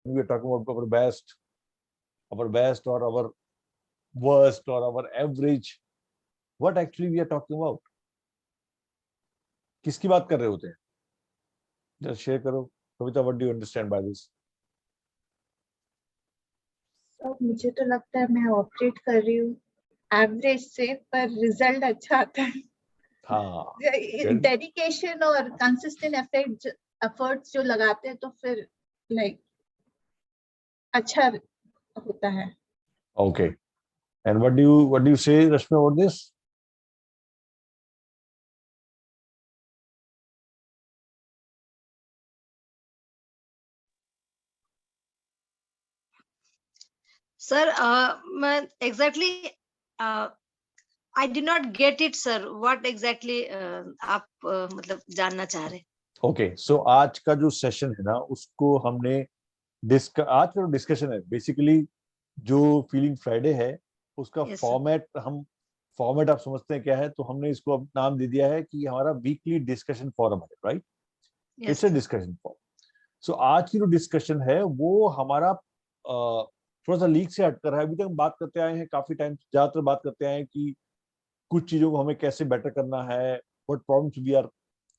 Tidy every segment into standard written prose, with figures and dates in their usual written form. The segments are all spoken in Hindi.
when we are talking about our best or our worst or our average, what actually we are talking about? किसकी बात कर रहे होते हैं? Just share करो. कविता, what do you understand by this? मुझे तो लगता है मैं ऑपरेट कर रही हूँ एवरेज से, पर रिजल्ट अच्छा आता है. हाँ, डेडिकेशन और कंसिस्टेंट एफर्ट्स जो लगाते हैं तो फिर लाइक अच्छा होता है. Okay. And what do you say, Rashmi, about this? Sir मैं exactly I did not get it sir, what exactly आप मतलब जानना चाह रहे हैं. ओके, सो आज का जो सेशन है ना, उसको हमने आज का डिस्कशन है बेसिकली जो फीलिंग फ्राइडे है उसका Yes, फॉर्मेट आप समझते हैं क्या है? तो हमने इसको अब नाम दे दिया है कि हमारा वीकली डिस्कशन फोरम है, right? It's a discussion forum. So आज की जो डिस्कशन है वो हमारा थोड़ा सा लीक से हटकर है. अभी तक हम बात करते आए हैं काफी टाइम, ज्यादातर बात करते आए हैं कि कुछ चीजों को हमें कैसे बेटर करना है, what problems we are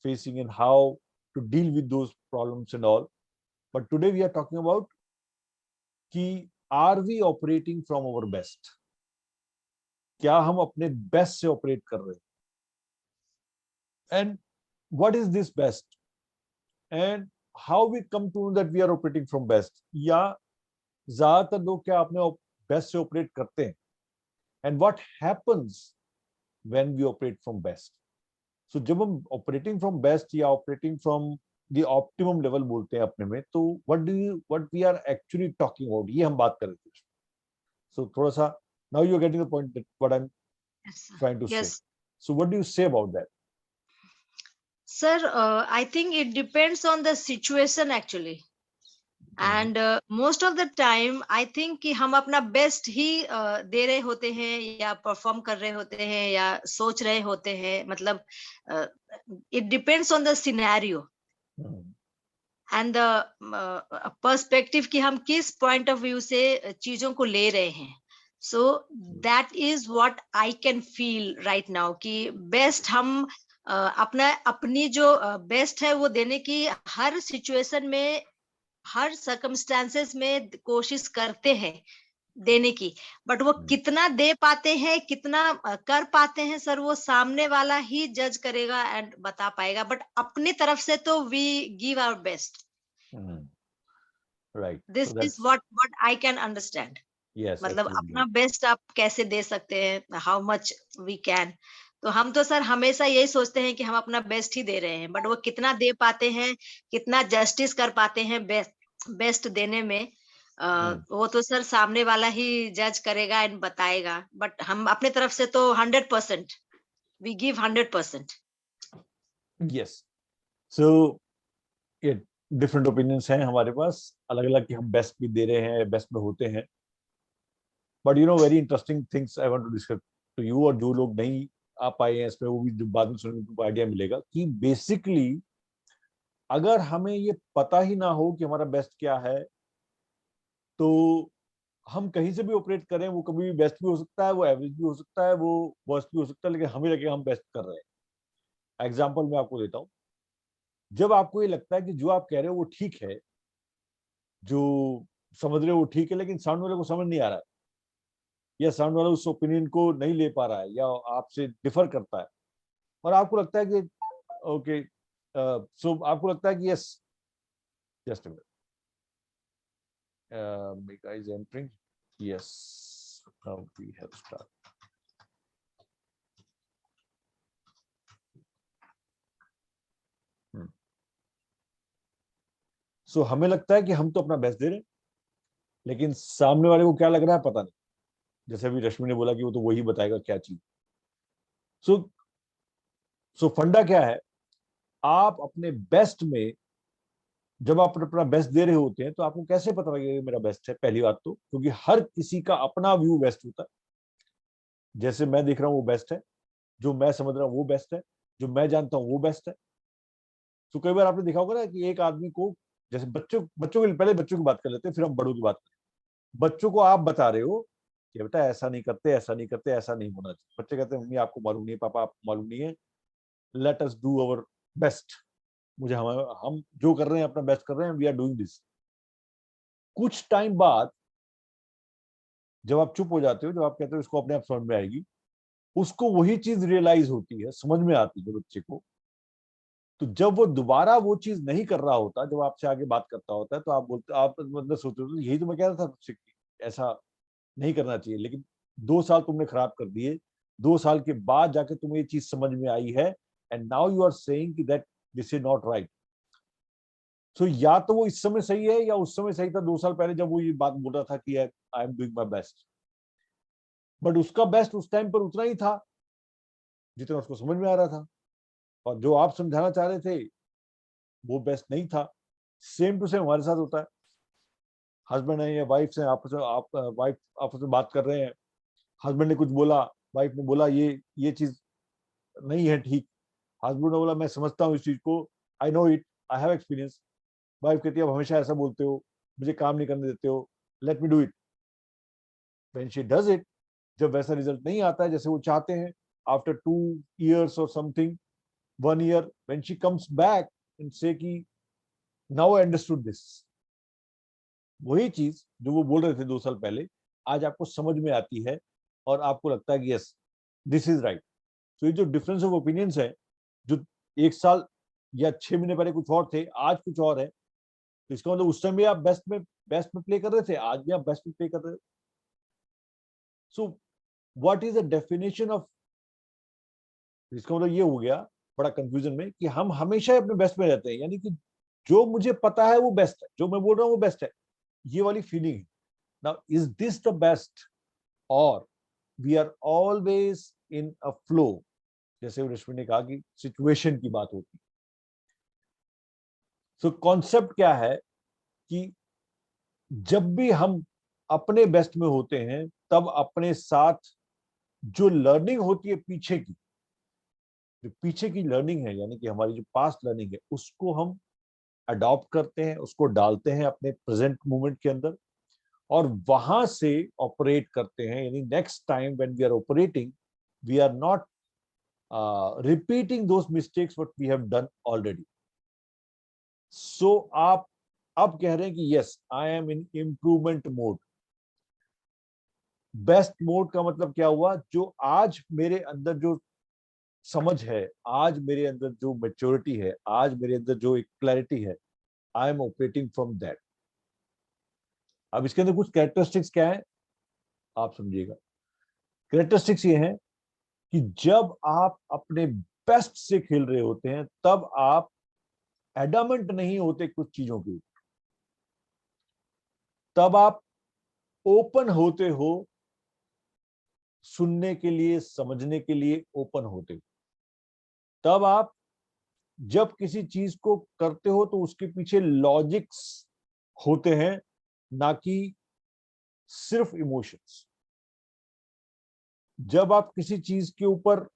facing and how to deal with those problems and all. But today we are talking about कि are we operating from our best? क्या हम अपने बेस्ट से ऑपरेट कर रहे हैं? And what is this best? And how we come to know that we are operating from best? या ज्यादातर लोग क्या अपने बेस्ट से ऑपरेट करते हैं? And what happens when we operate from best? So जब हम ऑपरेटिंग फ्रॉम बेस्ट या operating from the optimum level बोलते हैं अपने में, तो what we are actually talking about, ये हम बात कर रहे थे. सो थोड़ा सा now you're getting the point that what I'm trying to say. So what do you say about that? Sir, I think it depends on the situation actually. And most of the time I think कि हम अपना बेस्ट ही दे रहे होते हैं या परफॉर्म कर रहे होते हैं या सोच रहे होते हैं. मतलब it depends on the scenario and the perspective कि हम किस point of view से चीजों को ले रहे हैं. So that is what I can feel right now कि बेस्ट हम अपनी जो बेस्ट है वो देने की हर सिचुएशन में, हर सर्कमस्टांसेस में कोशिश करते हैं देने की. बट वो कितना दे पाते हैं, कितना कर पाते हैं सर, वो सामने वाला ही जज करेगा एंड बता पाएगा. बट अपनी तरफ से तो we give our best. Right, this is what I can understand. Yes, मतलब absolutely. अपना बेस्ट आप कैसे दे सकते हैं, हाउ मच वी कैन. तो हम तो सर हमेशा यही सोचते हैं कि हम अपना बेस्ट ही दे रहे हैं. बट वो कितना दे पाते हैं, कितना जस्टिस कर पाते हैं बेस्ट देने में, वो तो सर सामने वाला ही जज करेगा एंड बताएगा. बट हम अपने तरफ से तो 100% वी गिव 100%. Yes. So ये डिफरेंट ओपिनियंस हैं हमारे पास अलग अलग कि हम बेस्ट भी दे रहे हैं, बेस्ट में होते हैं. But you know very interesting things I want to discuss to you, और जो लोग नहीं आ पाए हैं इसमें वो भी बाद में सुनने को आइडिया मिलेगा कि बेसिकली अगर हमें ये पता ही ना हो कि हमारा बेस्ट क्या है, तो हम कहीं से भी ऑपरेट करें, वो कभी भी बेस्ट भी हो सकता है, वो एवरेज भी हो सकता है, वो वर्स्ट भी हो सकता है, लेकिन हमें लगेगा हम बेस्ट कर रहे हैं. एग्जाम्पल मैं आपको देता हूँ. जब आपको ये लगता है कि जो आप कह रहे हो वो ठीक है, जो समझ रहे हो वो ठीक है, लेकिन साउंड वाले को समझ नहीं आ रहा है, या साउंड वाला उस ओपिनियन को नहीं ले पा रहा है, या आपसे डिफर करता है, और आपको लगता है कि ओके, सो आपको लगता है कि yes, just a minute, Mika is entering. Yes, now we have start. सो हमें लगता है कि हम तो अपना बेस्ट दे रहे हैं, लेकिन सामने वाले को क्या लग रहा है पता नहीं. जैसे अभी रश्मि ने बोला कि वो तो वही बताएगा क्या चीज. सो फंडा क्या है, आप अपने बेस्ट में जब आप अपना बेस्ट दे रहे होते हैं तो आपको कैसे पता लगेगा मेरा बेस्ट है? पहली बात तो क्योंकि हर किसी का अपना व्यू बेस्ट होता है. जैसे मैं देख रहा हूँ वो बेस्ट है, जो मैं समझ रहा हूँ वो बेस्ट है, जो मैं जानता हूँ वो बेस्ट है. तो कई बार आपने देखा होगा ना कि एक आदमी को जैसे बच्चों के पहले बच्चों की बात कर लेते हैं, फिर हम बड़ों की बात करें। बच्चों को आप बता रहे हो कि बेटा ऐसा नहीं करते, ऐसा नहीं करते, ऐसा नहीं होना चाहिए। बच्चे कहते हैं मम्मी आपको मालूम नहीं है, पापा आपको मालूम नहीं है, let us do our best. मुझे हम जो कर रहे हैं अपना बेस्ट कर रहे हैं, वी आर डूइंग दिस। कुछ टाइम बाद जब आप चुप हो जाते हो, जब आप कहते हो इसको अपने आप समझ में आएगी, उसको वही चीज रियलाइज होती है, समझ में आती है बच्चे को। तो जब वो दोबारा वो चीज नहीं कर रहा होता, जब आपसे आगे बात करता होता है, तो आप बोलते, आप मतलब सोचते हो यही तो मैं कह रहा था तुझसे कि ऐसा नहीं करना चाहिए, लेकिन 2 साल तुमने खराब कर दिए। 2 साल के बाद जाके तुम्हें ये चीज समझ में आई है, and now you are saying कि that this is not right. So या तो वो इस समय सही है या उस समय सही था, 2 साल पहले जब वो ये बात बोल रहा था कि I am doing my best. But उसका बेस्ट उस टाइम पर उतना ही था जितना उसको समझ में आ रहा था, और जो आप समझाना चाह रहे थे वो बेस्ट नहीं था। सेम टू सेम हमारे साथ होता है। हस्बैंड है या वाइफ से आपस में, आप वाइफ आपस में बात कर रहे हैं, हस्बैंड ने कुछ बोला, वाइफ ने बोला ये चीज नहीं है ठीक। हस्बैंड ने बोला मैं समझता हूँ इस चीज को, I know it, I have experience. Wife कहती है आप हमेशा ऐसा बोलते हो, मुझे काम नहीं करने देते हो, let me do it. When she does it, जब वैसा रिजल्ट नहीं आता है जैसे वो चाहते हैं, आफ्टर 2 years और something, 1 year, when she comes back and से कि नाउ आई अंडरस्टूड दिस, वही चीज जो वो बोल रहे थे 2 साल पहले, आज आपको समझ में आती है और आपको लगता है कि यस दिस इज राइट। तो ये जो डिफरेंस ऑफ ओपिनियंस है, जो 1 साल या 6 महीने पहले कुछ और थे, आज कुछ और है, तो इसका मतलब उस टाइम भी आप बेस्ट में प्ले कर रहे थे, आज भी आप बेस्ट में प्ले कर रहे हो। So what is the definition of, इसका मतलब ये हो गया बड़ा कंफ्यूजन में कि हम हमेशा अपने बेस्ट में रहते हैं, यानी कि जो मुझे पता है वो बेस्ट है, जो मैं बोल रहा हूँ वो बेस्ट है, ये वाली फीलिंग है। Now is this the best, और we are always in a flow, जैसे रश्मि ने कहा कि सिचुएशन की बात होती। सो कॉन्सेप्ट क्या है कि जब भी हम अपने बेस्ट में होते हैं, तब अपने साथ जो लर्निंग होती है पीछे की, जो पीछे की लर्निंग है, यानी कि हमारी जो पास्ट लर्निंग है, उसको हम अडॉप्ट करते हैं, उसको डालते हैं अपने प्रेजेंट मोमेंट के अंदर, और वहां से ऑपरेट करते हैं। यानी next time when we are operating, we are not repeating those mistakes what we have done already. So आप अब कह रहे हैं कि yes I am in improvement mode. Best mode का मतलब क्या हुआ, जो आज मेरे अंदर जो समझ है, आज मेरे अंदर जो मैच्योरिटी है, आज मेरे अंदर जो एक क्लैरिटी है, I am operating from that. अब इसके अंदर कुछ कैरेक्टरिस्टिक्स क्या है आप समझिएगा। कैरेक्टरिस्टिक्स ये है कि जब आप अपने बेस्ट से खेल रहे होते हैं, तब आप एडामेंट नहीं होते कुछ चीजों के, तब आप ओपन होते हो, सुनने के लिए, समझने के लिए ओपन होते हो। तब आप जब किसी चीज को करते हो तो उसके पीछे लॉजिक्स होते हैं, ना कि सिर्फ इमोशंस। जब आप किसी चीज के ऊपर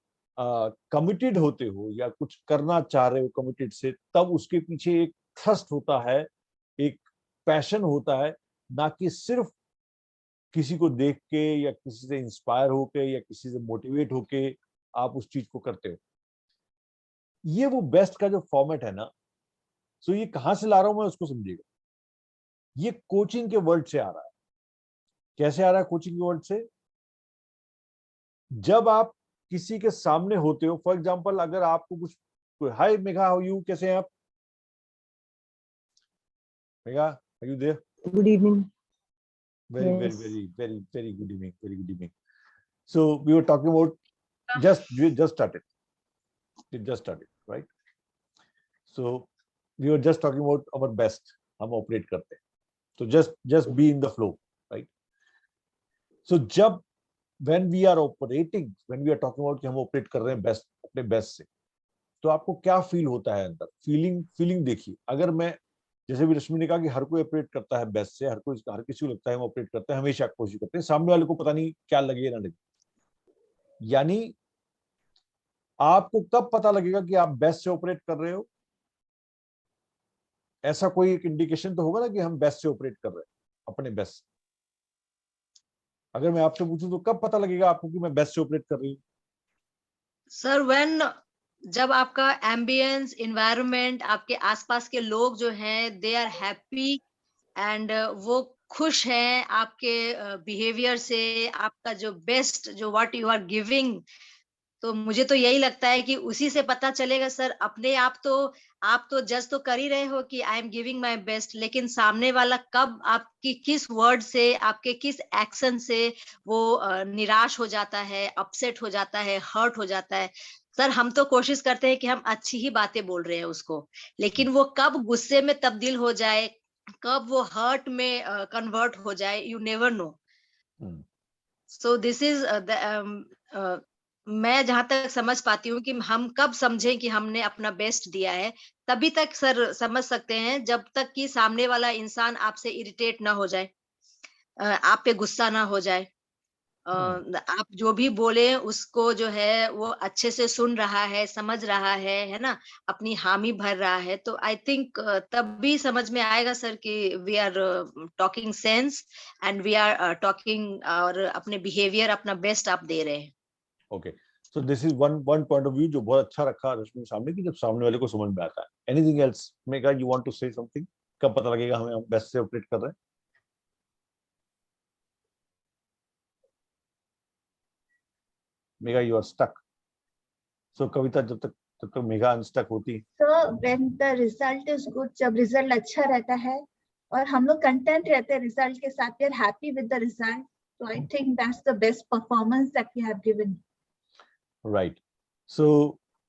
कमिटेड होते हो या कुछ करना चाह रहे हो कमिटेड से, तब उसके पीछे एक थ्रस्ट होता है, एक पैशन होता है, ना कि सिर्फ किसी को देख के या किसी से इंस्पायर होके या किसी से मोटिवेट होके आप उस चीज को करते हो। ये वो बेस्ट का जो फॉर्मेट है ना, सो ये कहां से ला रहा हूं मैं उसको समझिएगा। ये कोचिंग के वर्ड से आ रहा है। कैसे आ रहा है कोचिंग के वर्ड से? जब आप किसी के सामने होते हो, फॉर एग्जांपल अगर आपको कुछ, हाय मेघा, हाउ यू, कैसे हैं आप? Megha, are you there? Good evening. Very, very, Yes. very, very, very good evening. Very good evening. So we were talking about we just started. It just started, right? So we were just talking about our best. हम ऑपरेट करते हैं, so just be in the flow, right? So जब when we are operating, when we are talking about कि हम ऑपरेट कर रहे हैं बेस्ट, अपने बेस्ट से, तो आपको क्या फील होता है अंदर? फीलिंग देखिए। अगर मैं, जैसे भी रश्मि ने कहा कि हर कोई ऑपरेट करता है बेस्ट से, हर किसी को लगता है हम ऑपरेट करते हैं, हमेशा कोशिश करते हैं, सामने वाले को पता नहीं क्या लगे ना लगे। यानी आपको कब पता लगेगा कि आप बेस्ट से ऑपरेट कर रहे हो? ऐसा कोई एक इंडिकेशन तो होगा ना कि हम बेस्ट से ऑपरेट कर रहे हैं, अपने बेस्ट। अगर मैं आपसे पूछूं तो कब पता लगेगा आपको कि मैं बेस्ट से ऑपरेट कर रही हूँ? सर व्हेन, जब आपका एम्बियंस, एनवायरनमेंट, आपके आसपास के लोग जो हैं दे आर हैप्पी एंड वो खुश हैं आपके बिहेवियर से, आपका जो बेस्ट, जो व्हाट यू आर गिविंग, तो मुझे तो यही लगता है कि उसी से पता चलेगा सर। अपने आप तो जज तो कर ही रहे हो कि I am giving my best, लेकिन सामने वाला कब आपकी किस वर्ड से, आपके किस एक्शन से वो निराश हो जाता है, अपसेट हो जाता है, हर्ट हो जाता है। सर हम तो कोशिश करते हैं कि हम अच्छी ही बातें बोल रहे हैं उसको, लेकिन वो कब गुस्से में तब्दील हो जाए, कब वो हर्ट में कन्वर्ट हो जाए, you never know. Hmm, so this is मैं जहां तक समझ पाती हूँ कि हम कब समझें कि हमने अपना बेस्ट दिया है, तभी तक सर समझ सकते हैं जब तक कि सामने वाला इंसान आपसे इरिटेट ना हो जाए, आप पे गुस्सा ना हो जाए। हम्म, आप जो भी बोले उसको जो है वो अच्छे से सुन रहा है, समझ रहा है ना? अपनी हामी भर रहा है, तो आई थिंक तब भी समझ में आएगा सर कि we are talking sense and we are talking, और अपने बिहेवियर, अपना बेस्ट आप दे रहे हैं। Okay. So this is one one point of view जो बहुत अच्छा रखा रश्मि के सामने, कि जब सामने वाले को समझ में आता है। Anything else Megha, you want to say something? कब पता लगेगा हमें हम बेस्ट से ऑपरेट कर रहे हैं? Megha you are stuck. So Kavita, जब तक मेगा अनस्टक होती। So when the result is good, जब रिजल्ट अच्छा रहता है और हम लोग कंटेंट रहते हैं रिजल्ट के साथ, we are happy with the result, so I think that's the best performance that we have given. Right. So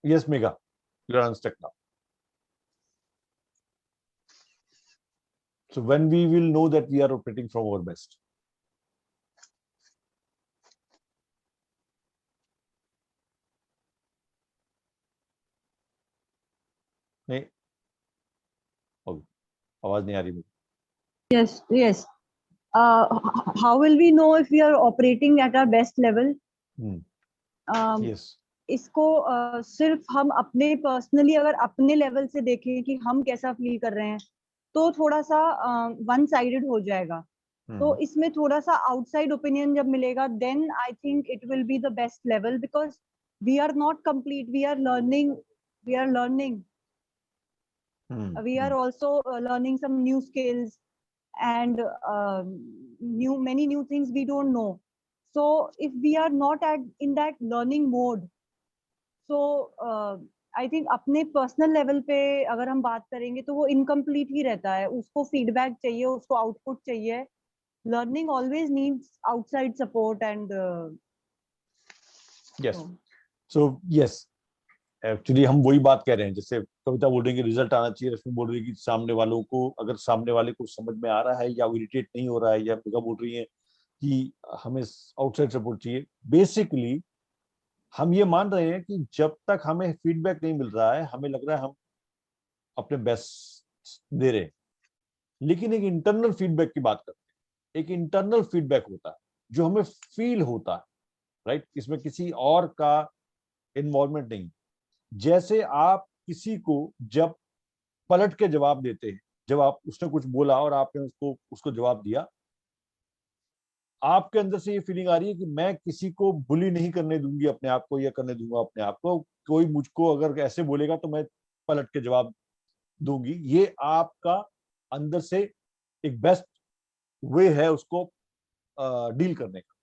yes, Mega, you're unstuck now. So when we will know that we are operating from our best? नहीं, आवाज नहीं आ रही मुझे। Yes, yes. How will we know if we are operating at our best level? Yes. इसको सिर्फ हम अपने पर्सनली अगर अपने लेवल से देखें कि हम कैसा फील कर रहे हैं, तो थोड़ा सा वन साइडेड हो जाएगा। तो इसमें थोड़ा सा आउटसाइड ओपिनियन जब मिलेगा, then I think it will be the best level, because we are not complete, we are learning, we are also learning some new skills and many new things we don't know. So if we are not in that learning mode, so I think अपने पर्सनल लेवल पे अगर हम बात करेंगे तो वो इनकम्प्लीट ही रहता है, उसको फीडबैक चाहिए, उसको आउटपुट चाहिए। Learning always needs outside support and yes. So yes, actually हम वही बात कह रहे हैं, जैसे कविता बोल रही है कि रिजल्ट आना चाहिए, रश्मि बोल रही है कि सामने वालों को, अगर सामने वाले को समझ में आ रहा है या इरिटेट नहीं हो रहा है, या मेगा बोल रही है कि हमें आउटसाइड सपोर्ट चाहिए। बेसिकली हम ये मान रहे हैं कि जब तक हमें फीडबैक नहीं मिल रहा है, हमें लग रहा है हम अपने बेस्ट दे रहे हैं। लेकिन एक इंटरनल फीडबैक की बात करते हैं, एक इंटरनल फीडबैक होता है जो हमें फील होता है, राइट? इसमें किसी और का इन्वॉल्वमेंट नहीं। जैसे आप किसी को जब पलट के जवाब देते हैं, जब आप, उसने कुछ बोला और आपने उसको जवाब दिया, आपके अंदर से ये फीलिंग आ रही है कि मैं किसी को बुली नहीं करने दूंगी अपने आप को, या करने दूंगा अपने आप को, कोई मुझको अगर ऐसे बोलेगा तो मैं पलट के जवाब दूंगी। ये आपका अंदर से एक बेस्ट वे है उसको डील करने का।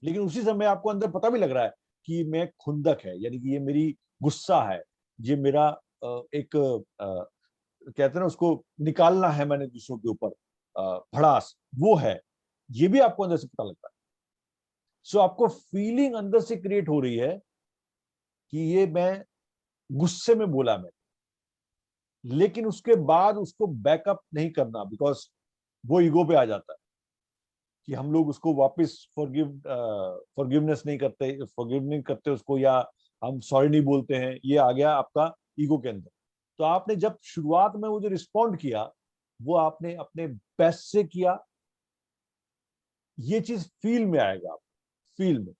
लेकिन उसी समय आपको अंदर पता भी लग रहा है कि मैं खुंदक है, यानी कि ये मेरी गुस्सा है, ये मेरा एक कहते हैं ना, उसको निकालना है मैंने दूसरों के ऊपर, भड़ास वो है, ये भी आपको अंदर से पता लगता है। सो आपको फीलिंग अंदर से क्रिएट हो रही है कि ये मैं गुस्से में बोला मैं, लेकिन उसके बाद उसको बैकअप नहीं करना, बिकॉज वो ईगो पे आ जाता है कि हम लोग उसको वापस फॉरगिवनेस नहीं करते, फॉरगिव नहीं करते उसको, या हम सॉरी नहीं बोलते हैं। ये आ गया आपका ईगो के अंदर। तो आपने जब शुरुआत में वो जो रिस्पॉन्ड किया, वो आपने अपने बेस्ट से किया। ये चीज फील में आएगा, फील में।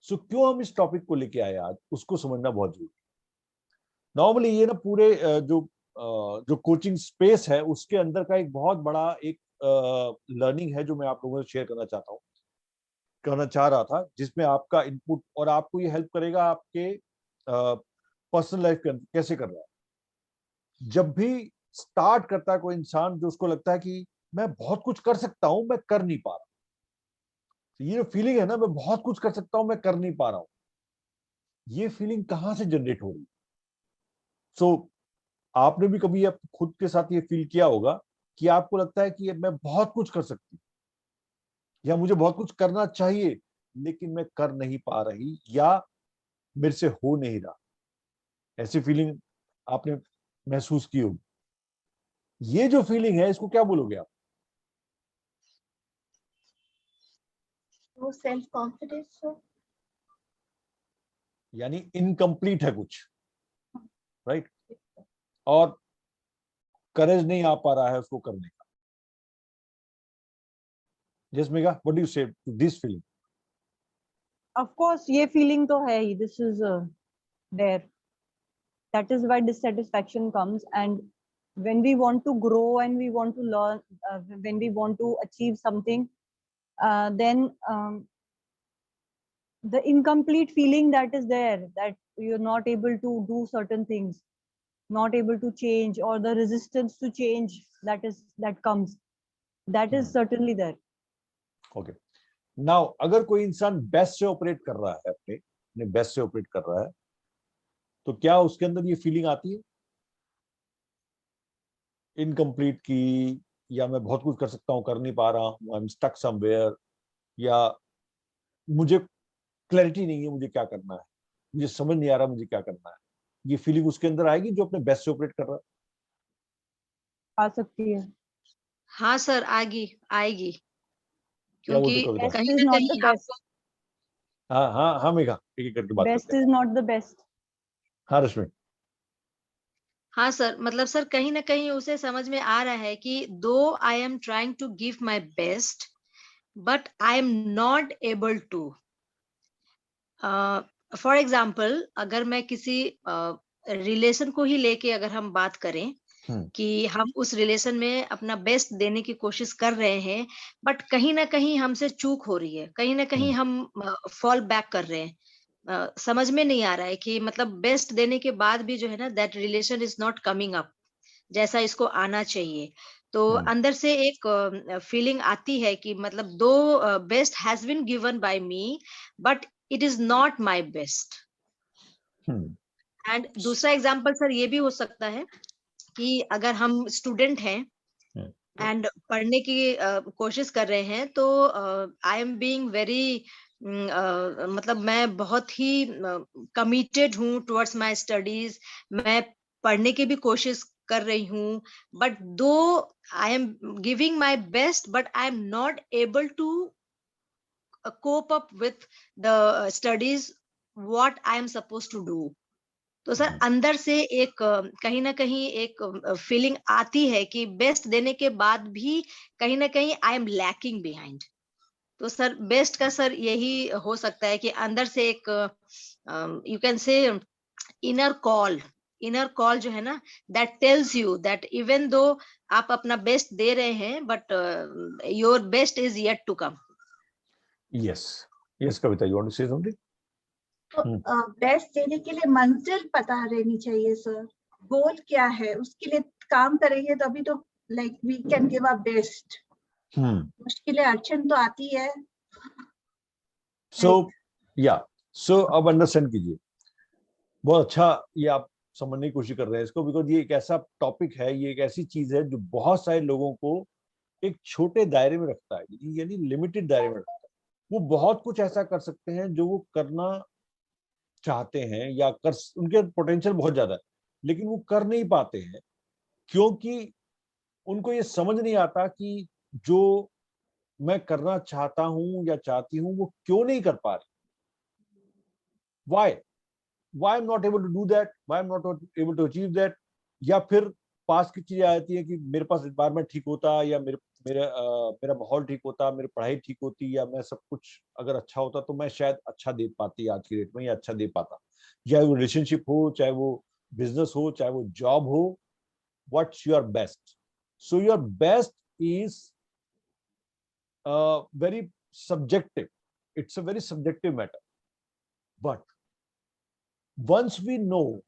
सो क्यों हम इस टॉपिक को लेके आए आज, उसको समझना बहुत जरूरी है। नॉर्मली ये ना पूरे जो जो कोचिंग स्पेस है उसके अंदर का एक बहुत बड़ा एक लर्निंग है जो मैं आप लोगों से शेयर करना चाह रहा था, जिसमें आपका इनपुट और आपको ये हेल्प करेगा आपके पर्सनल लाइफ के अंदर कैसे करना है। जब भी स्टार्ट करता है कोई इंसान, जो उसको लगता है कि मैं बहुत कुछ कर सकता हूं, मैं कर नहीं पा रहा, तो ये जो फीलिंग है ना, मैं बहुत कुछ कर सकता हूं, मैं कर नहीं पा रहा हूं, ये फीलिंग कहां से जनरेट हो रही है? सो आपने भी कभी खुद के साथ ये फील किया होगा कि आपको लगता है कि मैं बहुत कुछ कर सकती हूँ या मुझे बहुत कुछ करना चाहिए, लेकिन मैं कर नहीं पा रही या मेरे से हो नहीं रहा। ऐसी फीलिंग आपने महसूस की होगी। ये जो फीलिंग है, इसको क्या बोलोगे आप? वो सेल्फ कॉन्फिडेंस हो, यानी इनकम्प्लीट है कुछ, राइट? और करेज नहीं आ पा रहा है उसको करने का। Just Megha, what do you say to this feeling? Of course, ये feeling तो है ही. This is there. That is why dissatisfaction comes. And when we want to grow and we want to learn, when we want to achieve something, then the incomplete feeling that is there, that you're not able to do certain things, not able to change, or the resistance to change that comes, that is certainly there. Okay, now अगर कोई इंसान बेस्ट से ऑपरेट कर रहा है, अपने बेस्ट से ऑपरेट कर रहा है, तो क्या उसके अंदर ये फीलिंग आती है इनकम्प्लीट की, या मैं बहुत कुछ कर सकता हूँ, कर नहीं पा रहा हूँ, आई एम स्टक समवेयर, या मुझे क्लैरिटी नहीं है मुझे क्या करना है, मुझे समझ नहीं आ रहा मुझे क्या करना है? ये फीलिंग उसके अंदर आएगी जो अपने बेस्ट से ऑपरेट कर रहा है? आ सकती है. हाँ सर, आएगी आएगी, क्या बोलते क्योंकि कविता? Best कहीं is ना not the कहीं best. आपको, हाँ हाँ हाँ मेघा, एक एक करके बात Best करते हैं। is not the best. हाँ रश्मि। हाँ सर, मतलब सर कहीं ना कहीं उसे समझ में आ रहा है कि though I am trying to give my best but I am not able to. For example, अगर मैं किसी रिलेशन को ही लेके अगर हम बात करें कि हम उस रिलेशन में अपना बेस्ट देने की कोशिश कर रहे हैं, बट कहीं ना कहीं हमसे चूक हो रही है, कहीं ना कहीं हम फॉल बैक कर रहे हैं। समझ में नहीं आ रहा है कि मतलब बेस्ट देने के बाद भी जो है ना, that relation is not coming up जैसा इसको आना चाहिए। तो अंदर से एक फीलिंग आती है कि मतलब though best has been given by me but it is not my best. And दूसरा एग्जांपल सर ये भी हो सकता है कि अगर हम स्टूडेंट हैं एंड पढ़ने की कोशिश कर रहे हैं, तो आई एम बीइंग वेरी, मतलब मैं बहुत ही कमिटेड हूँ टुवर्ड्स माय स्टडीज, मैं पढ़ने की भी कोशिश कर रही हूँ, but though I am giving my best but I am not able to cope up with the studies what I am supposed to do। तो सर अंदर से एक कहीं ना कहीं एक फीलिंग आती है कि बेस्ट देने के बाद भी कहीं ना कहीं आई एम लैकिंग बिहाइंड। तो सर बेस्ट का सर यही हो सकता है कि अंदर से एक you can say inner call जो है ना, that tells you that even though आप अपना बेस्ट दे रहे हैं but your best is yet to come. Yes yes Kavita, you want to say something? तो बेस्ट देने के लिए मंजिल पता रहनी चाहिए सर, गोल क्या है उसके लिए काम करेंगे तभी तो like we can give a best. मुश्किलें अड़चन तो आती है। सो अब अंडरस्टैंड कीजिए, बहुत अच्छा ये आप समझने की कोशिश कर रहे हैं इसको, बिकॉज ये एक ऐसा टॉपिक है, ये एक ऐसी चीज है जो बहुत सारे लोगों को एक छोटे दायरे में रखता है, यानी लिमिटेड दायरे में रखता है। वो बहुत कुछ ऐसा कर सकते हैं जो वो करना चाहते हैं या कर, उनके पोटेंशियल बहुत ज्यादा है, लेकिन वो कर नहीं पाते हैं क्योंकि उनको ये समझ नहीं आता कि जो मैं करना चाहता हूं या चाहती हूं वो क्यों नहीं कर पा रही। why I'm not able to do that, why I'm not able to achieve that। या फिर पास की चीजें आती है कि मेरे पास एनवायरमेंट ठीक होता, या मेरा माहौल ठीक होता, मेरी पढ़ाई ठीक होती, या मैं सब कुछ अगर अच्छा होता तो मैं शायद अच्छा दे पाती आज की डेट में, या अच्छा दे पाता। चाहे वो रिलेशनशिप हो, चाहे वो बिजनेस हो, चाहे वो जॉब हो, what's your best. So your best is very subjective. It's a very subjective matter. But once we know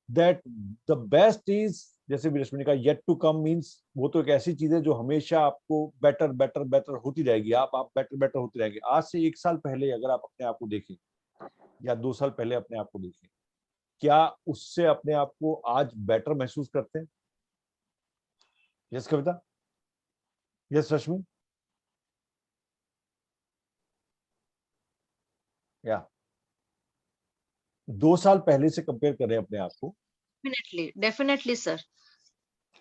that the best is, जैसे विरश्मि ने कहा, yet to come means वो तो एक ऐसी चीज है जो हमेशा आपको बेटर बेटर बेटर होती रहेगी, आप बेटर बेटर होती रहेगी. आज से 1 साल पहले अगर आप अपने आप को देखें या 2 साल पहले अपने आप को देखें, क्या उससे अपने आप को आज बेटर महसूस करते हैं? यस कविता, यस रश्मि, या 2 साल पहले से कंपेयर कर रहे हैं अपने आप को? Definitely sir.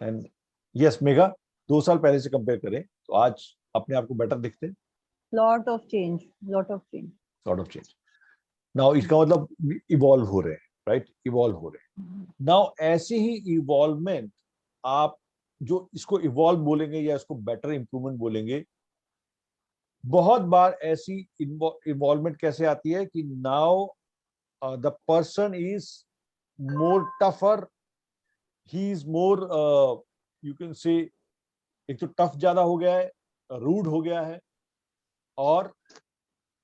And yes Megha, 2 साल पहले से कंपेयर करें तो आज अपने आप को बेटर दिखते हैं? lot of change. नाउ इसका मतलब इवॉल्व हो रहे हैं, राइट? इवॉल्व हो रहे हैं. नाउ ऐसे ही इवॉल्वमेंट, आप जो इसको इवॉल्व बोलेंगे या इसको बेटर इंप्रूवमेंट बोलेंगे, बहुत बार ऐसी इवॉल्वमेंट कैसे आती है कि now the person is more tougher, he is more, you can से, एक तो टफ ज्यादा हो गया है, रूड हो गया है, और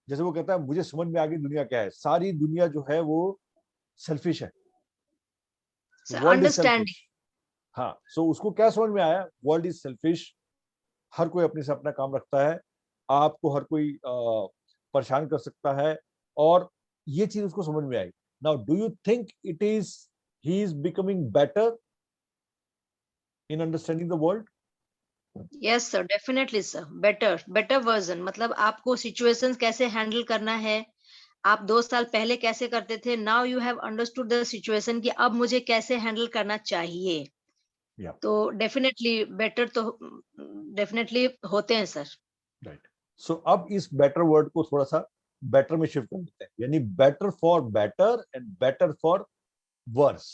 जैसे वो कहता है मुझे समझ में आ गई दुनिया क्या है, सारी दुनिया जो है वो सेल्फिश है, वर्ल्ड इज सेल्फिश. हाँ, सो उसको क्या समझ में आया? वर्ल्ड इज सेल्फिश, हर कोई अपने से अपना काम रखता है, आपको हर कोई परेशान कर सकता है, और ये चीज उसको समझ में आई. Now do you think it is he is becoming better in understanding the world? Yes sir, definitely sir. Better version, मतलब आपको सिचुएशंस कैसे हैंडल करना है, आप 2 साल पहले कैसे करते थे, now you have understood the situation कि अब मुझे कैसे हैंडल करना चाहिए. तो डेफिनेटली बेटर तो डेफिनेटली होते हैं सर. राइट. सो अब इस बेटर वर्ड को थोड़ा सा बेटर में शिफ्ट कर देते हैं, यानी better for better and better for worse.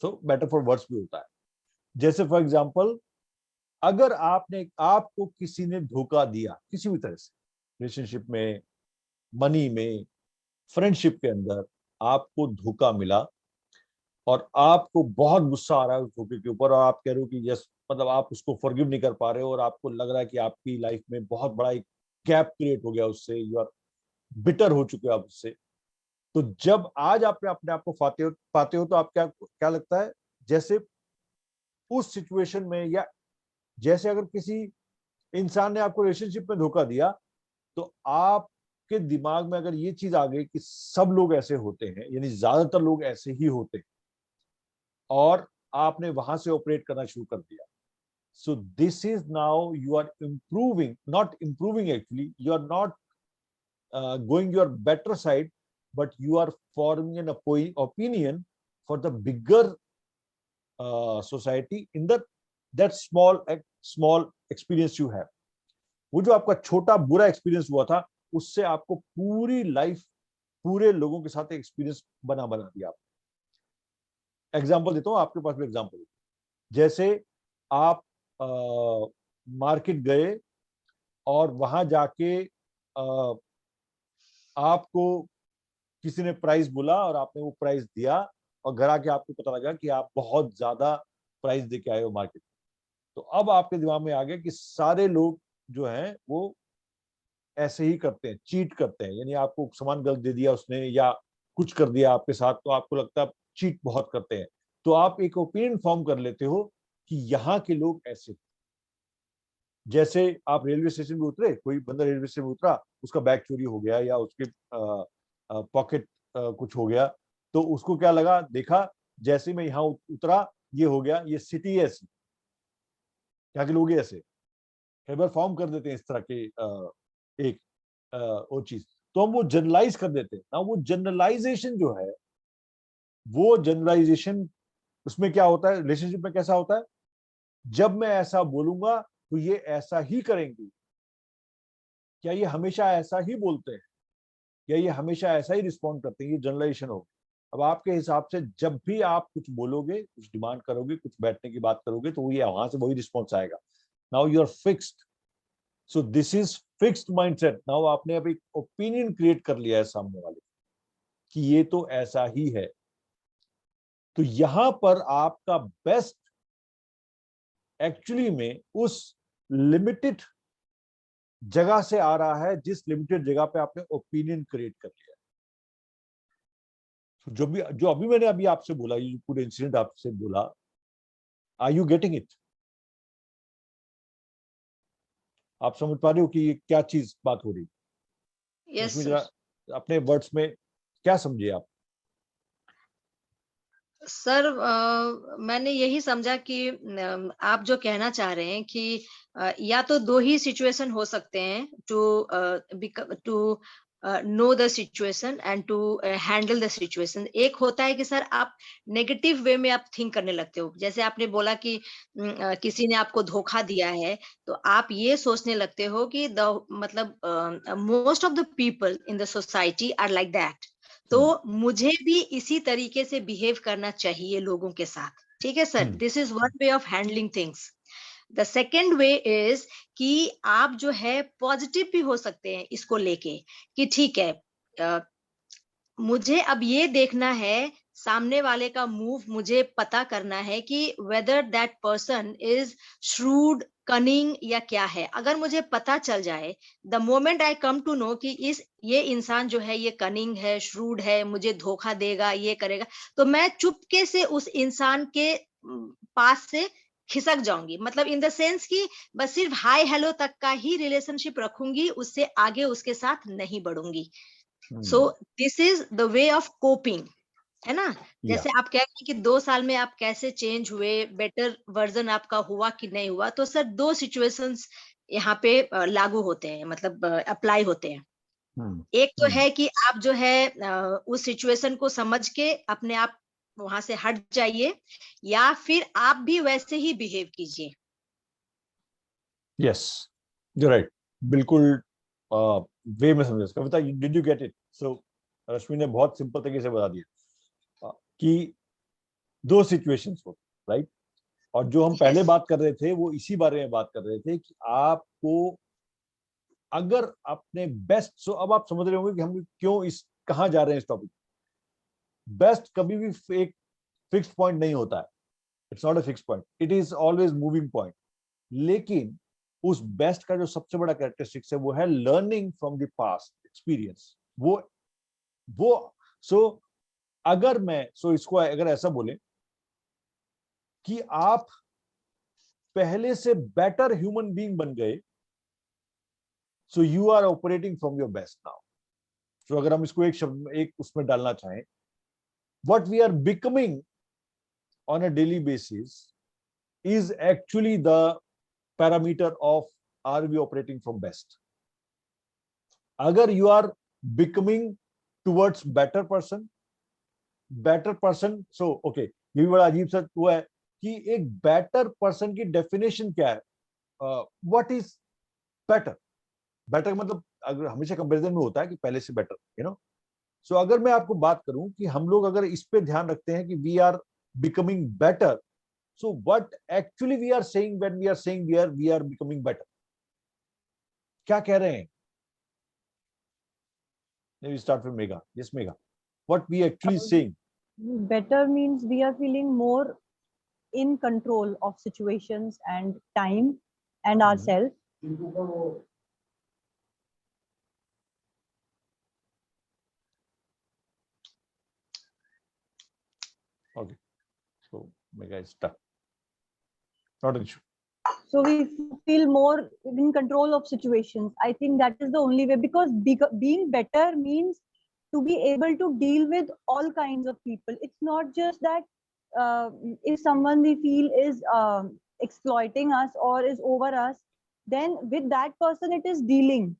So better for worse भी होता है. जैसे फॉर एग्जांपल, अगर आपको किसी ने धोखा दिया किसी भी तरह से, रिलेशनशिप में, मनी में, फ्रेंडशिप के अंदर आपको धोखा मिला और आपको बहुत गुस्सा आ रहा है उस धोखे के ऊपर, और आप कह रहे हो कि यस, मतलब आप उसको फॉरगिव नहीं कर पा रहे हो, और आपको लग रहा है कि आपकी लाइफ में बहुत बड़ा एक गैप क्रिएट हो गया उससे, यू आर बिटर हो चुके हो आप उससे. तो जब आज आप अपने आप को पाते हो तो आप क्या लगता है? जैसे उस सिचुएशन में, या जैसे अगर किसी इंसान ने आपको रिलेशनशिप में धोखा दिया, तो आपके दिमाग में अगर ये चीज आ गई कि सब लोग ऐसे होते हैं, यानी ज्यादातर लोग ऐसे ही होते हैं, और आपने वहां से ऑपरेट करना शुरू कर दिया. So this is now you are improving, not improving actually, you are not going your better side, but you are forming an opinion for the bigger society in that small experience you have. वो जो आपका छोटा बुरा एक्सपीरियंस हुआ था, उससे आपको पूरी लाइफ, पूरे लोगों के साथ एक्सपीरियंस बना दिया. एग्जाम्पल देता हूँ, आपके पास भी एग्जाम्पल. जैसे आप मार्केट गए और वहां जाके आपको किसी ने प्राइस बोला और आपने वो प्राइस दिया, और घर आके आपको पता लगा कि आप बहुत ज्यादा प्राइस दे के आए हो मार्केट. तो अब आपके दिमाग में आ गया कि सारे लोग जो हैं वो ऐसे ही करते हैं, चीट करते हैं, यानी आपको सामान गलत दे दिया उसने या कुछ कर दिया आपके साथ, तो आपको लगता है चीट बहुत करते हैं. तो आप एक ओपिनियन फॉर्म कर लेते हो कि यहाँ के लोग ऐसे. जैसे आप रेलवे स्टेशन में उतरे, कोई बंदा रेलवे स्टेशन में उतरा, उसका बैग चोरी हो गया या उसके पॉकेट कुछ हो गया, तो उसको क्या लगा, देखा जैसे मैं यहाँ उतरा ये हो गया, ये सिटी ऐसी, यहाँ के लोग ऐसे. कई बार फॉर्म कर देते हैं इस तरह के एक वो चीज, तो हम वो जनरलाइज कर देते हैं ना. वो जनरलाइजेशन जो है, वो जनरलाइजेशन उसमें क्या होता है, रिलेशनशिप में कैसा होता है, जब मैं ऐसा बोलूंगा तो ये ऐसा ही करेंगे. क्या ये हमेशा ऐसा ही बोलते हैं, या ये हमेशा ऐसा ही रिस्पॉन्ड करते हैं? ये जनरलाइजेशन होगा. अब आपके हिसाब से जब भी आप कुछ बोलोगे, कुछ डिमांड करोगे, कुछ बैठने की बात करोगे, तो ये वहां से वही रिस्पॉन्स आएगा. Now you are fixed. So this is fixed mindset. Now आपने अभी ओपिनियन क्रिएट कर लिया है सामने वाले कि ये तो ऐसा ही है. तो यहां पर आपका बेस्ट एक्चुअली में उस लिमिटेड जगह से आ रहा है जिस लिमिटेड जगह पे आपने ओपिनियन क्रिएट कर लिया। जो अभी मैंने अभी आपसे बोला, ये पूरे इंसिडेंट आपसे बोला, आर यू गेटिंग इट? आप समझ पा रहे हो कि ये क्या चीज बात हो रही? यस इसमें सर। जरा अपने वर्ड्स में क्या समझे आप? सर मैंने यही समझा कि आप जो कहना चाह रहे हैं कि या तो दो ही सिचुएशन हो सकते हैं to know the situation and to handle the situation. एक होता है कि सर आप नेगेटिव वे में आप थिंक करने लगते हो, जैसे आपने बोला कि किसी ने आपको धोखा दिया है, तो आप ये सोचने लगते हो कि द मतलब most of the people in the society are like that, तो मुझे भी इसी तरीके से बिहेव करना चाहिए लोगों के साथ। ठीक है sir, this is one way of handling things. The second way is कि आप जो है पॉजिटिव भी हो सकते हैं इसको लेके कि ठीक है, मुझे अब ये देखना है सामने वाले का मूव, मुझे पता करना है कि whether that person is shrewd, cunning या क्या है। अगर मुझे पता चल जाए, the moment I come to know कि ये इंसान जो है ये कनिंग है, श्रूड है, मुझे धोखा देगा, ये करेगा, तो मैं चुपके से उस इंसान के पास से खिसक जाऊंगी। मतलब इन द सेंस कि बस सिर्फ हाय हेलो तक का ही रिलेशनशिप रखूंगी, उससे आगे उसके साथ नहीं बढ़ूंगी। So this is the way of coping, है ना? जैसे आप कह रहे हैं कि 2 साल में आप कैसे चेंज हुए, बेटर वर्जन आपका हुआ कि नहीं हुआ, तो सर 2 सिचुएशंस यहाँ पे लागू होते हैं, मतलब अप्लाई होते हैं। एक तो है कि आप जो है उस सिचुएशन को समझ के अपने आप वहां से हट जाइए, या फिर आप भी वैसे ही बिहेव कीजिए। यस, यू राइट, बिल्कुल वे में समझे। कविता, डिड यू गेट इट? सो रश्मि ने बहुत सिंपल तरीके से बता दिया कि 2 सिचुएशंस हो, राइट? और जो हम पहले बात कर रहे थे वो इसी बारे में बात कर रहे थे कि आपको अगर अपने बेस्ट, सो अब आप समझ रहे होंगे कि हम क्यों कहां जा रहे हैं इस टॉपिक। बेस्ट कभी भी एक फिक्स्ड पॉइंट नहीं होता है, it's not a fixed point, it is always moving point. लेकिन उस बेस्ट का जो सबसे बड़ा कैरेक्टरिस्टिक्स है वो है learning from the past experience. वो अगर मैं इसको अगर ऐसा बोले कि आप पहले से बेटर ह्यूमन बीइंग बन गए, so you are operating from your best now. So अगर हम इसको एक शब्द एक उसमें डालना चाहें, what we are becoming on a daily basis is actually the parameter of are we operating from best. Agar you are becoming towards better person, so okay, ये भी बड़ा अजीब सा हुआ है कि एक बेटर पर्सन की डेफिनेशन क्या है? What is better? बेटर मतलब अगर हमेशा कंपैरिजन में होता है कि पहले से बेटर, यू नो। सो अगर मैं आपको बात करूं कि हम लोग अगर इस पे ध्यान रखते हैं कि we are becoming better, so what actually we are saying when we are saying we are becoming better? क्या कह रहे हैं? Maybe start with Megha. Yes, Megha. What we actually saying? Better means we are feeling more in control of situations and time and ourselves. Okay. So Megha is stuck. Not an issue. So we feel more in control of situations. I think that is the only way, because being better means to be able to deal with all kinds of people. It's not just that if someone we feel is exploiting us or is over us, then with that person it is dealing.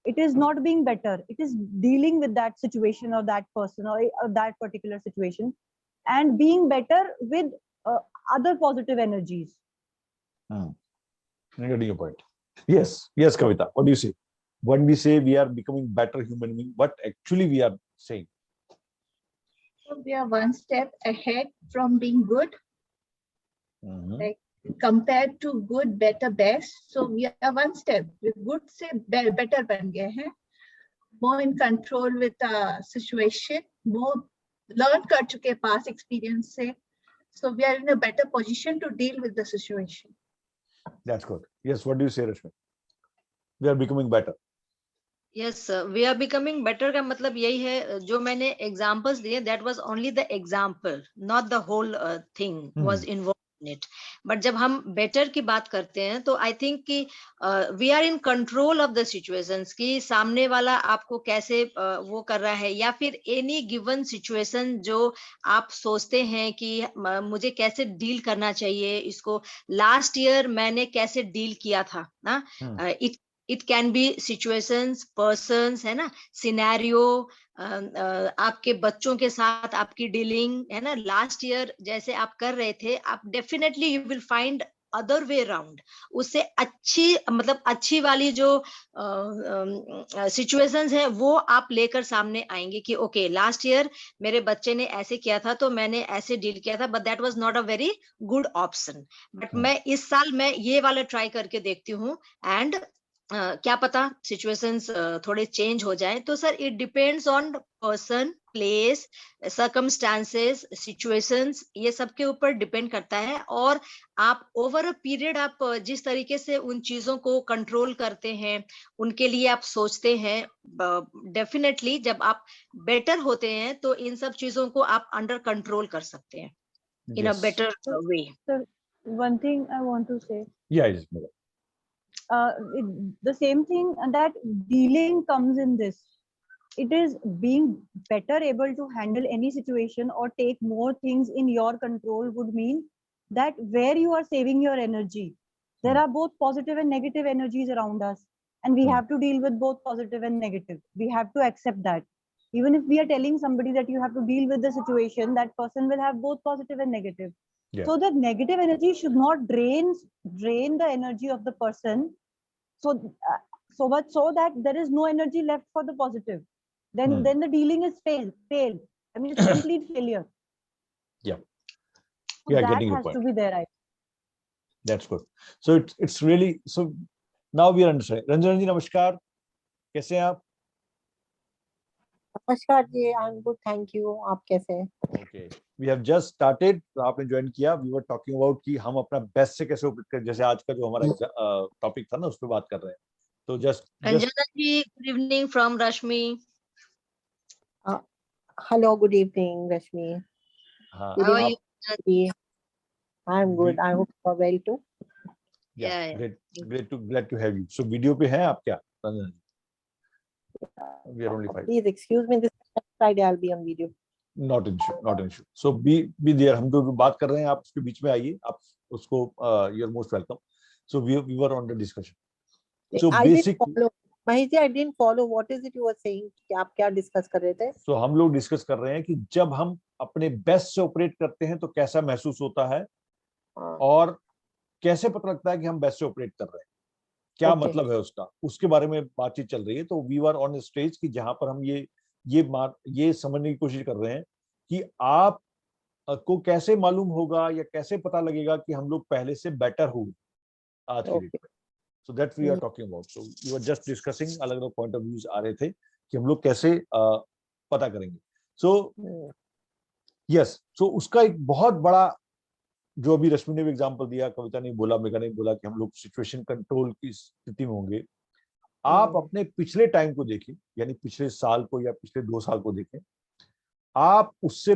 It is not being better. It is dealing with that situation or that person or that particular situation, and being better with other positive energies. I'm getting your point. Yes, Kavita. What do you say? When we say we are becoming better human being, what actually we are saying? So we are one step ahead from being good, like compared to good, better, best. So we are one step. With good से better बन गए हैं, more in control with the situation, more learn कर चुके past experience से, So we are in a better position to deal with the situation. That's good. Yes, what do you say, Rashmi? We are becoming better. Yes we are becoming better का मतलब यही है, जो मैंने एग्जांपल्स दिए that was only the example, not the whole thing was involve in it. But जब हम बेटर की बात करते हैं तो आई थिंक कि we are in control of the situations, कि सामने वाला आपको कैसे वो कर रहा है, या फिर एनी गिवन सिचुएशन जो आप सोचते हैं कि मुझे कैसे डील करना चाहिए इसको। लास्ट ईयर मैंने कैसे डील किया था ना, it can be situations, persons, है ना, सिनेरियो, आपके बच्चों के साथ आपकी डीलिंग, है ना, लास्ट ईयर जैसे आप कर रहे थे, आप definitely you will find other way round, उससे अच्छी मतलब अच्छी वाली जो सिचुएशंस है वो आप लेकर सामने आएंगे कि ओके लास्ट ईयर मेरे बच्चे ने ऐसे किया था तो मैंने ऐसे डील किया था, but that was not a very good option, but मैं इस साल मैं ये वाला ट्राई करके देखती हूँ, एंड क्या पता सिचुएशंस थोड़े चेंज हो जाए। तो sir it depends on person, place, circumstances, situations, ये सब के ऊपर डिपेंड करता है। और आप ओवर अ पीरियड आप जिस तरीके से उन चीजों को कंट्रोल करते हैं, उनके लिए आप सोचते हैं, डेफिनेटली जब आप बेटर होते हैं तो इन सब चीजों को आप अंडर कंट्रोल कर सकते हैं in a better way. So one thing I want to say, Yes, the same thing that dealing comes in this. It is being better able to handle any situation or take more things in your control would mean that where you are saving your energy, there are both positive and negative energies around us, and we have to deal with both positive and negative. We have to accept that. Even if we are telling somebody that you have to deal with the situation, that person will have both positive and negative. Yeah. So the negative energy should not drain the energy of the person, so so much so that there is no energy left for the positive. Then the dealing is failed. I mean, it's complete failure. Yeah. So Yeah, that getting your has point. to be there. That's good. So it's really, so now we are understanding. Ranjan ji, namaskar. कैसे हैं आप? नमस्कार जी, I am good, thank you. आप कैसे हैं? Okay. We have just started. आपने ज्वाइन किया. We were talking about कि हम अपना बेस्ट से कैसे ऑपरेट करें, जैसे आज का जो हमारा टॉपिक था ना उस पर बात कर रहे हैं। तो just Ranjana ji, good evening from Rashmi. Hello, good evening Rashmi. हाँ, How are you? I am good, I hope you are well too. Yeah. Glad to have you. So video पे हैं आप क्या, Ranjan ji? We are only 5. Please excuse me, this Friday I will be on video. Not an issue, not an issue. So be there. हम जो बात कर रहे हैं आप उसके बीच में आइए, आप उसको you are most welcome. So we were on the discussion. So basic, Mahesh ji, I didn't follow, what is it you are saying, कि आप क्या डिस्कस कर रहे थे? so हम लोग डिस्कस कर रहे हैं कि जब हम अपने बेस्ट से ऑपरेट करते हैं तो कैसा महसूस होता है, और कैसे पता लगता है कि हम बेस्ट से ऑपरेट कर रहे हैं, क्या मतलब है उसका, उसके बारे में बातचीत चल रही है। तो वी वर ऑन स्टेज कि जहां पर हम ये समझने की कोशिश कर रहे हैं कि आप को कैसे मालूम होगा या कैसे पता लगेगा कि हम लोग पहले से बेटर हो आज के डेट में। So that we are talking about. So you are just discussing, अलग अलग पॉइंट ऑफ व्यूज आ रहे थे कि हम लोग कैसे पता करेंगे। सो यस, सो उसका एक बहुत बड़ा, जो अभी रश्मि ने भी एग्जांपल दिया, कविता ने बोला, मेघा ने बोला कि हम लोग सिचुएशन कंट्रोल की स्थिति में होंगे। आप अपने पिछले टाइम को देखें, यानी पिछले साल को या पिछले 2 साल को देखें, आप उससे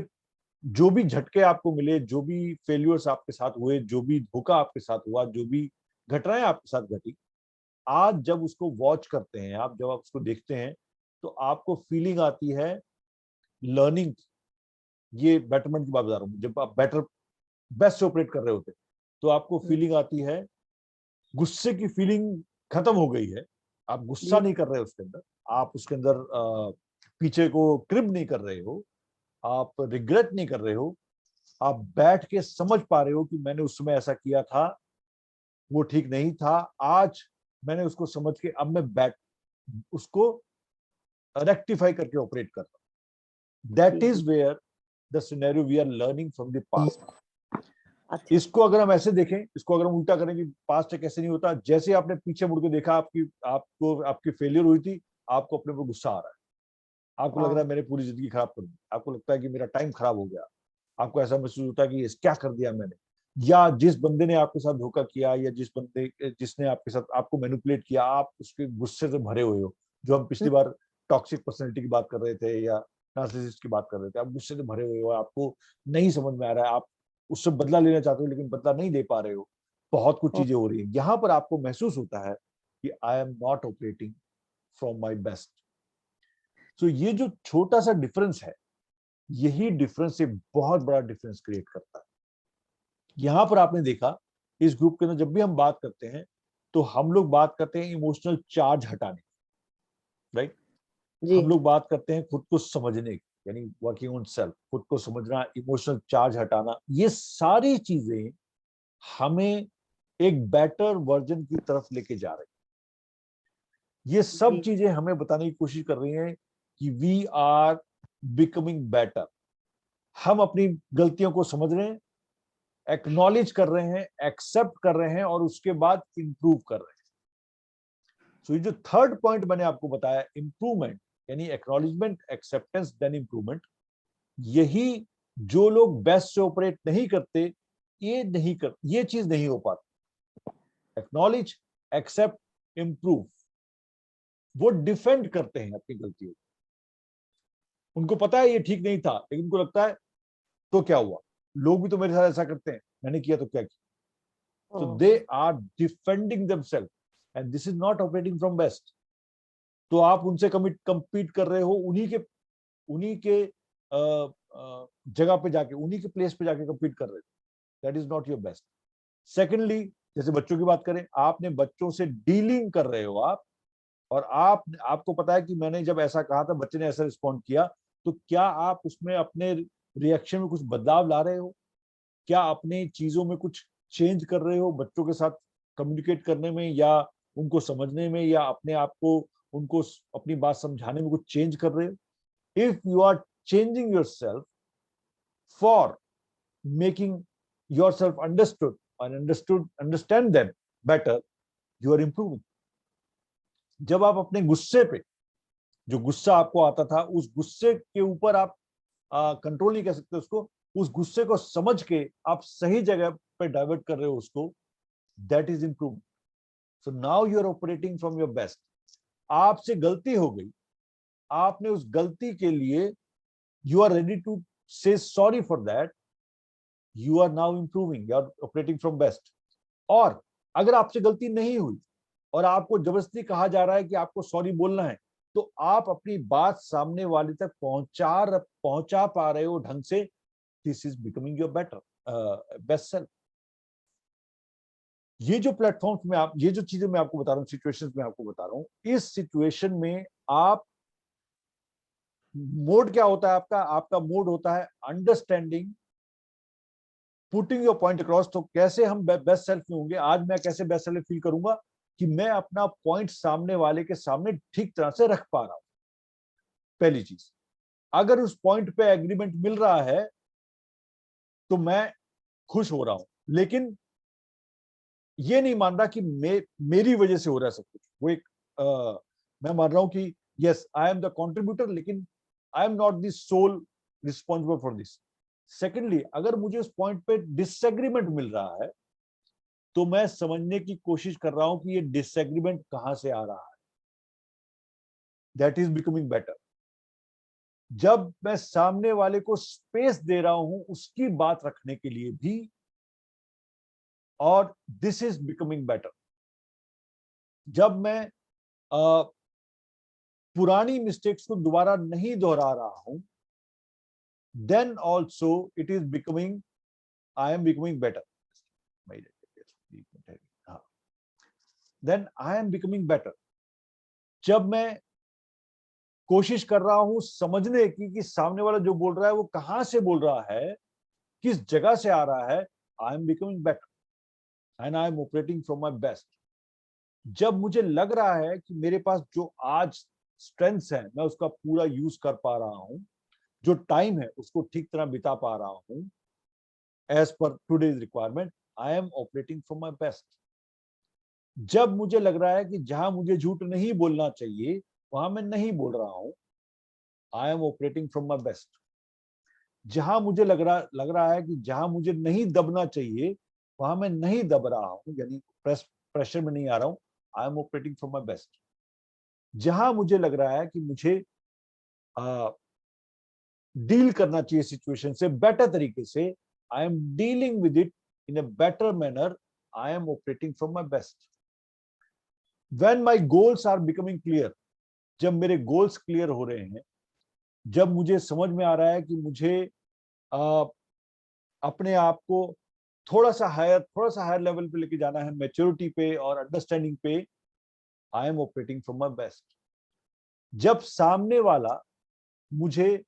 जो भी झटके आपको मिले, जो भी फेल्यूर्स आपके साथ हुए, जो भी धोखा आपके साथ हुआ, जो भी घटनाएं आपके साथ घटी, आज जब उसको वॉच करते हैं, आप जब आप उसको देखते हैं तो आपको फीलिंग आती है लर्निंग। ये बेटरमेंट की बात बता रहा हूँ। जब आप बेस्ट से ऑपरेट कर रहे होते तो आपको फीलिंग आती है, गुस्से की फीलिंग खत्म हो गई है, आप गुस्सा नहीं कर रहे उसके अंदर, आप उसके अंदर पीछे को क्रिब नहीं कर रहे हो, आप रिग्रेट नहीं कर रहे हो, आप बैठ के समझ पा रहे हो कि मैंने उस समय ऐसा किया था, वो ठीक नहीं था, आज मैंने उसको समझ के अब मैं उसको रेक्टिफाई करके ऑपरेट कर रहा हूं। That is where the scenario we are learning from the past. इसको अगर हम ऐसे देखें, इसको अगर हम उल्टा करें कि पास्ट कैसे नहीं होता, जैसे आपने पीछे मुड़ के देखा, आपकी फेलियर हुई थी, आपको अपने ऊपर गुस्सा आ रहा है, आपको लग रहा है मैंने पूरी जिंदगी खराब कर दी, आपको लगता है कि मेरा टाइम खराब हो गया, आपको ऐसा महसूस होता है कि ये क्या कर दिया मैंने, या जिस बंदे ने आपके साथ धोखा किया, या जिसने आपके साथ आपको मैनिपुलेट किया, आप उसके गुस्से से भरे हुए हो, जो हम पिछली बार टॉक्सिक पर्सनैलिटी की बात कर रहे थे या नार्सिसिस्ट की बात कर रहे थे, आप गुस्से से भरे हुए हो, आपको नहीं समझ में आ रहा है, आप उससे बदला लेना चाहते हो लेकिन बदला नहीं दे पा रहे हो, बहुत कुछ चीजें हो रही है, यहाँ पर आपको महसूस होता है कि I am not operating from my best. So ये जो छोटा सा डिफरेंस है, यही डिफरेंस एक बहुत बड़ा डिफरेंस क्रिएट करता है। यहां पर आपने देखा इस ग्रुप के अंदर जब भी हम बात करते हैं तो हम लोग बात करते हैं इमोशनल चार्ज हटाने, राइट? हम लोग बात करते हैं खुद को समझने की, यानी वर्किंग ऑन सेल्फ, खुद को समझना, इमोशनल चार्ज हटाना, ये सारी चीजें हमें एक बेटर वर्जन की तरफ लेके जा रही है। ये सब चीजें हमें बताने की कोशिश कर रही हैं कि वी आर बिकमिंग बेटर। हम अपनी गलतियों को समझ रहे हैं, एक्नॉलेज कर रहे हैं, एक्सेप्ट कर रहे हैं और उसके बाद इंप्रूव कर रहे हैं। सो ये जो थर्ड पॉइंट मैंने आपको बताया, इंप्रूवमेंट, यानी एक्नॉलेजमेंट, एक्सेप्टेंस, देन इंप्रूवमेंट, यही जो लोग बेस्ट से ऑपरेट नहीं करते, ये चीज नहीं हो पाती। एक्नॉलेज, एक्सेप्ट, इंप्रूव, वो डिफेंड करते हैं अपनी गलतियों को। उनको पता है ये ठीक नहीं था, लेकिन उनको लगता है तो क्या हुआ, लोग भी तो मेरे साथ ऐसा करते हैं, मैंने किया तो क्या किया। So they are defending themselves and this is not operating from best. तो आप उनसे कम्पीट कर रहे हो, उन्हीं के जगह पे जाके, उन्हीं के प्लेस पे जाके कम्पीट कर रहे हो। That is not your best. Secondly, जैसे बच्चों की बात करें, आपने बच्चों से डीलिंग कर रहे हो आप, और आपको पता है कि मैंने जब ऐसा कहा था बच्चे ने ऐसा रिस्पॉन्ड किया, तो क्या आप उसमें अपने रिएक्शन में कुछ बदलाव ला रहे हो? क्या अपनी चीजों में कुछ चेंज कर रहे हो बच्चों के साथ कम्युनिकेट करने में, या उनको समझने में, या अपने आप को उनको अपनी बात समझाने में कुछ चेंज कर रहे हो? If you are changing yourself for making yourself understood and understand them better, you are improving. जब आप अपने गुस्से पे, जो गुस्सा आपको आता था, उस गुस्से के ऊपर आप कंट्रोल नहीं कर सकते उसको, उस गुस्से को समझ के आप सही जगह पे डाइवर्ट कर रहे हो उसको, that is improvement. So now you are operating from your best. आपसे गलती हो गई, आपने उस गलती के लिए you are ready to say sorry for that, you are now improving, you are operating from best. और अगर आपसे गलती नहीं हुई और आपको जबरदस्ती कहा जा रहा है कि आपको सॉरी बोलना है, तो आप अपनी बात सामने वाले तक पहुंचा पा रहे हो ढंग से, this is becoming your better best self. ये जो प्लेटफॉर्म्स में आप, ये जो चीजें मैं आपको बता रहा हूँ, सिचुएशंस में आपको बता रहा हूँ, इस सिचुएशन में आप मोड क्या होता है आपका मोड होता है understanding, putting your point across. तो कैसे हम बेस्ट सेल्फ में होंगे, आज मैं कैसे बेस्ट सेल्फ फील करूंगा कि मैं अपना पॉइंट सामने वाले के सामने ठीक तरह से रख पा रहा हूं। पहली चीज, अगर उस पॉइंट पे एग्रीमेंट मिल रहा है तो मैं खुश हो रहा हूं, लेकिन ये नहीं मान रहा कि मेरी वजह से हो रहा है सब कुछ। वो एक मैं मान रहा हूं कि yes I am the contributor, लेकिन I am not the sole responsible for this. Secondly, अगर मुझे उस पॉइंट पे डिसएग्रीमेंट मिल रहा है तो मैं समझने की कोशिश कर रहा हूं कि ये डिसएग्रीमेंट कहां से आ रहा है, दैट इज बिकमिंग बेटर। जब मैं सामने वाले को स्पेस दे रहा हूं उसकी बात रखने के लिए भी, और दिस इज बिकमिंग बेटर। जब मैं पुरानी मिस्टेक्स को दोबारा नहीं दोहरा रहा हूं, then also it is becoming, I am becoming better. Then I am becoming better. जब मैं कोशिश कर रहा हूं समझने की कि सामने वाला जो बोल रहा है वो कहां से बोल रहा है, किस जगह से आ रहा है, I am becoming better and I am operating from my best. जब मुझे लग रहा है कि मेरे पास जो आज स्ट्रेंथ्स है मैं उसका पूरा यूज कर पा रहा हूं, जो टाइम है उसको ठीक तरह बिता पा रहा हूं as per today's requirement, I am operating from my best. जब मुझे लग रहा है कि जहां मुझे झूठ नहीं बोलना चाहिए वहां मैं नहीं बोल रहा हूं, आई am operating from my best. जहां मुझे लग रहा है कि जहां मुझे नहीं दबना चाहिए वहां मैं नहीं दब रहा हूं, यानी प्रेशर में नहीं आ रहा हूं, आई am operating from my best. जहां मुझे लग रहा है कि मुझे डील करना चाहिए सिचुएशन से बेटर तरीके से, I am dealing with it in a better manner, I am operating from my best. When my goals are becoming clear, जब मेरे गोल्स क्लियर हो रहे हैं, जब मुझे समझ में आ रहा है कि मुझे अपने आप को थोड़ा सा हायर लेवल पे लेके जाना है, मैच्योरिटी पे और अंडरस्टैंडिंग पे, आई am operating from my best. जब सामने वाला मुझे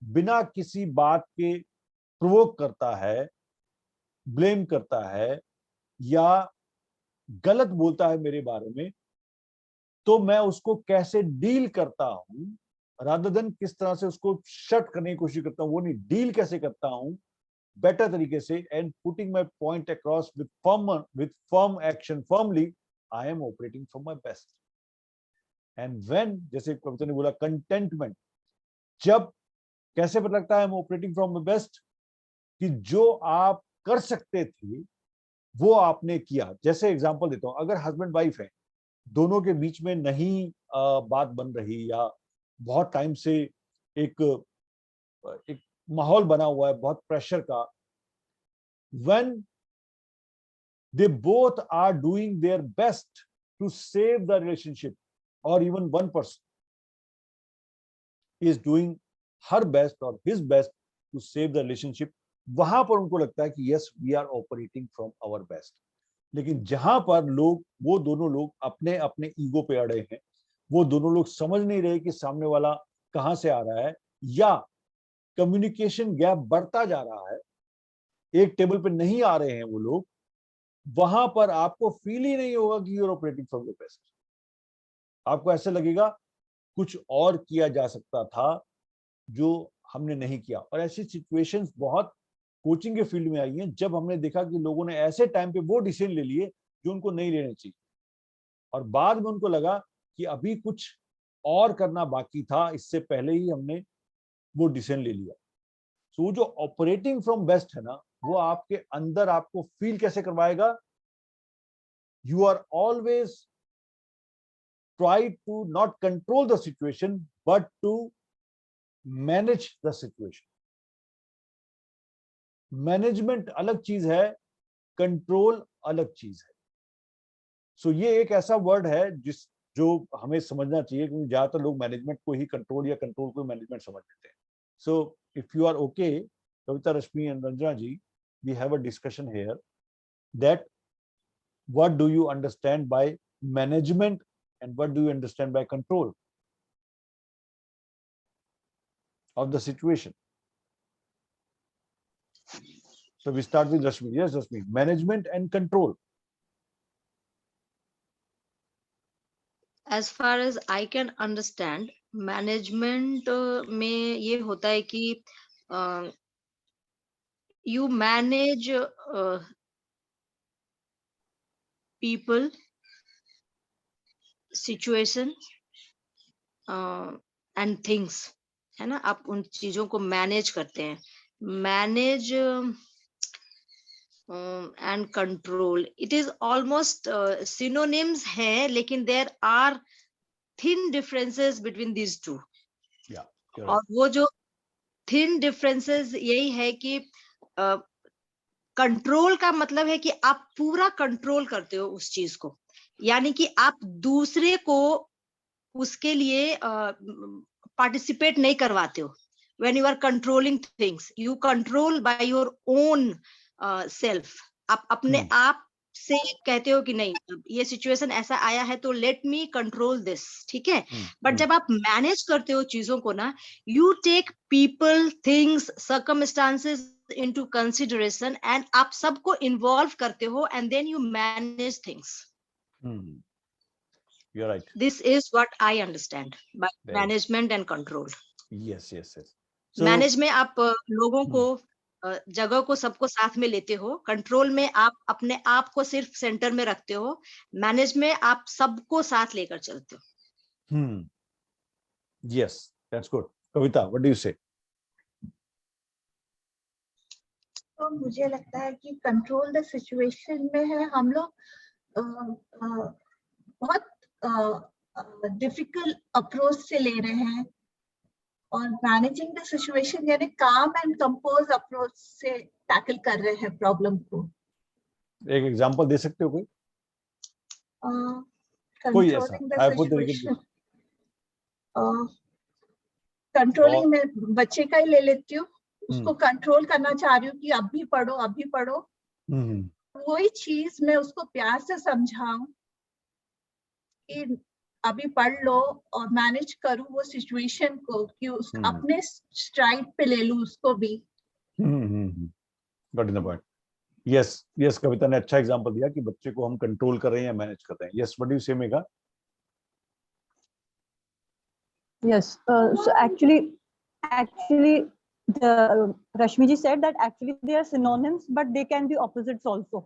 बिना किसी बात के प्रोवोक करता है, ब्लेम करता है या गलत बोलता है मेरे बारे में, तो मैं उसको कैसे डील करता हूं, रादर देन किस तरह से उसको शट करने की कोशिश करता हूं, वो नहीं, डील कैसे करता हूं बेटर तरीके से, and putting my point across with firm action, firmly, I am operating from my best. And when, जैसे कविता ने बोला, कंटेंटमेंट, जब कैसे पता लगता है I am operating from my best, कि जो आप कर सकते थे वो आपने किया। जैसे एग्जांपल देता हूं, अगर हस्बैंड वाइफ है, दोनों के बीच में नहीं बात बन रही, या बहुत टाइम से एक माहौल बना हुआ है बहुत प्रेशर का, when they both are doing their best to save the relationship, or even one person is doing her best or his best to save the relationship, वहां पर उनको लगता है कि yes, we are operating from our best। लेकिन जहां पर वो दोनों लोग अपने अपने ईगो पे अड़े हैं, वो दोनों लोग समझ नहीं रहे कि सामने वाला कहां से आ रहा है, या कम्युनिकेशन गैप बढ़ता जा रहा है, एक टेबल पे नहीं आ रहे हैं वो लोग, वहां पर आपको फील ही नहीं होगा कि you are operating from your best. आपको ऐसा लगेगा कुछ और किया जा सकता था जो हमने नहीं किया। और ऐसी सिचुएशंस बहुत कोचिंग के फील्ड में आई हैं, जब हमने देखा कि लोगों ने ऐसे टाइम पे वो डिसीजन ले लिए जो उनको नहीं लेने चाहिए, और बाद में उनको लगा कि अभी कुछ और करना बाकी था, इससे पहले ही हमने वो डिसीजन ले लिया। सो जो ऑपरेटिंग फ्रॉम बेस्ट है ना, वो आपके अंदर आपको फील कैसे करवाएगा, you are always try to not control the situation but to manage the situation. Management अलग चीज है, कंट्रोल अलग चीज है। सो ये एक ऐसा वर्ड है जो हमें समझना चाहिए, क्योंकि ज्यादातर लोग मैनेजमेंट को ही कंट्रोल या कंट्रोल को मैनेजमेंट समझ लेते हैं। So if you are okay, Kavita, Rashmi and Ranjana ji, we have a discussion here that what do you understand by management and what do you understand by control of the situation. So we start with Rashmi. Yes, Rashmi, management and control. As far as I can understand, management में ये होता है कि you manage people, situation and things, है ना, आप उन चीजों को मैनेज करते हैं। Manage and control, it is almost synonyms है, लेकिन there are thin differences between these two. और वो जो थिन डिफरेंसेस यही है कि कंट्रोल का मतलब है कि आप पूरा कंट्रोल करते हो उस चीज को, यानी कि आप दूसरे को उसके लिए पार्टिसिपेट नहीं करवाते हो। When you are controlling things, you control by your own self. आप अपने आप से कहते हो कि नहीं, ये सिचुएशन ऐसा आया है तो लेट मी कंट्रोल दिस, ठीक है। बट जब आप मैनेज करते हो चीजों को ना, you take people, things, circumstances into consideration, and आप सबको इन्वॉल्व करते हो, and then you manage things. You're right. This is what I understand by management and control. Yes. So, manage में आप लोगों को, जगह को, सबको साथ में लेते हो। कंट्रोल में आप अपने आप को सिर्फ सेंटर में रखते हो। मैनेज में आप सबको साथ लेकर चलते हो। Yes, that's good. Kavita, what do you say? तो मुझे लगता है कि कंट्रोल द सिचुएशन में है हम लोग बहुत डिफिकल्ट अप्रोच से ले रहे हैं, और मैनेजिंग द सिचुएशन यानी काम एंड कंपोज अप्रोच से टैकल कर रहे हैं प्रॉब्लम को। एक एग्जांपल दे सकते हो कोई? कोई ऐसा controlling the hypothetical? Situation, controlling में बच्चे का ही ले लेती हूँ, उसको कंट्रोल करना चाह रही हूँ कि अभी पढ़ो अभी पढ़ो, वही चीज मैं उसको प्यार से समझाऊं कि अभी पढ़ लो और मैनेज करूं वो सिचुएशन को, कि उस अपने स्ट्राइड पे ले लूं उसको भी। Got in the point. Yes yes, Kavita ने अच्छा एग्जांपल दिया कि बच्चे को हम कंट्रोल कर रहे हैं या मैनेज कर रहे हैं। यस, व्हाट डू यू से Megha? Yes, so actually, Rashmi ji said that actually they are synonyms, but they can be opposites also.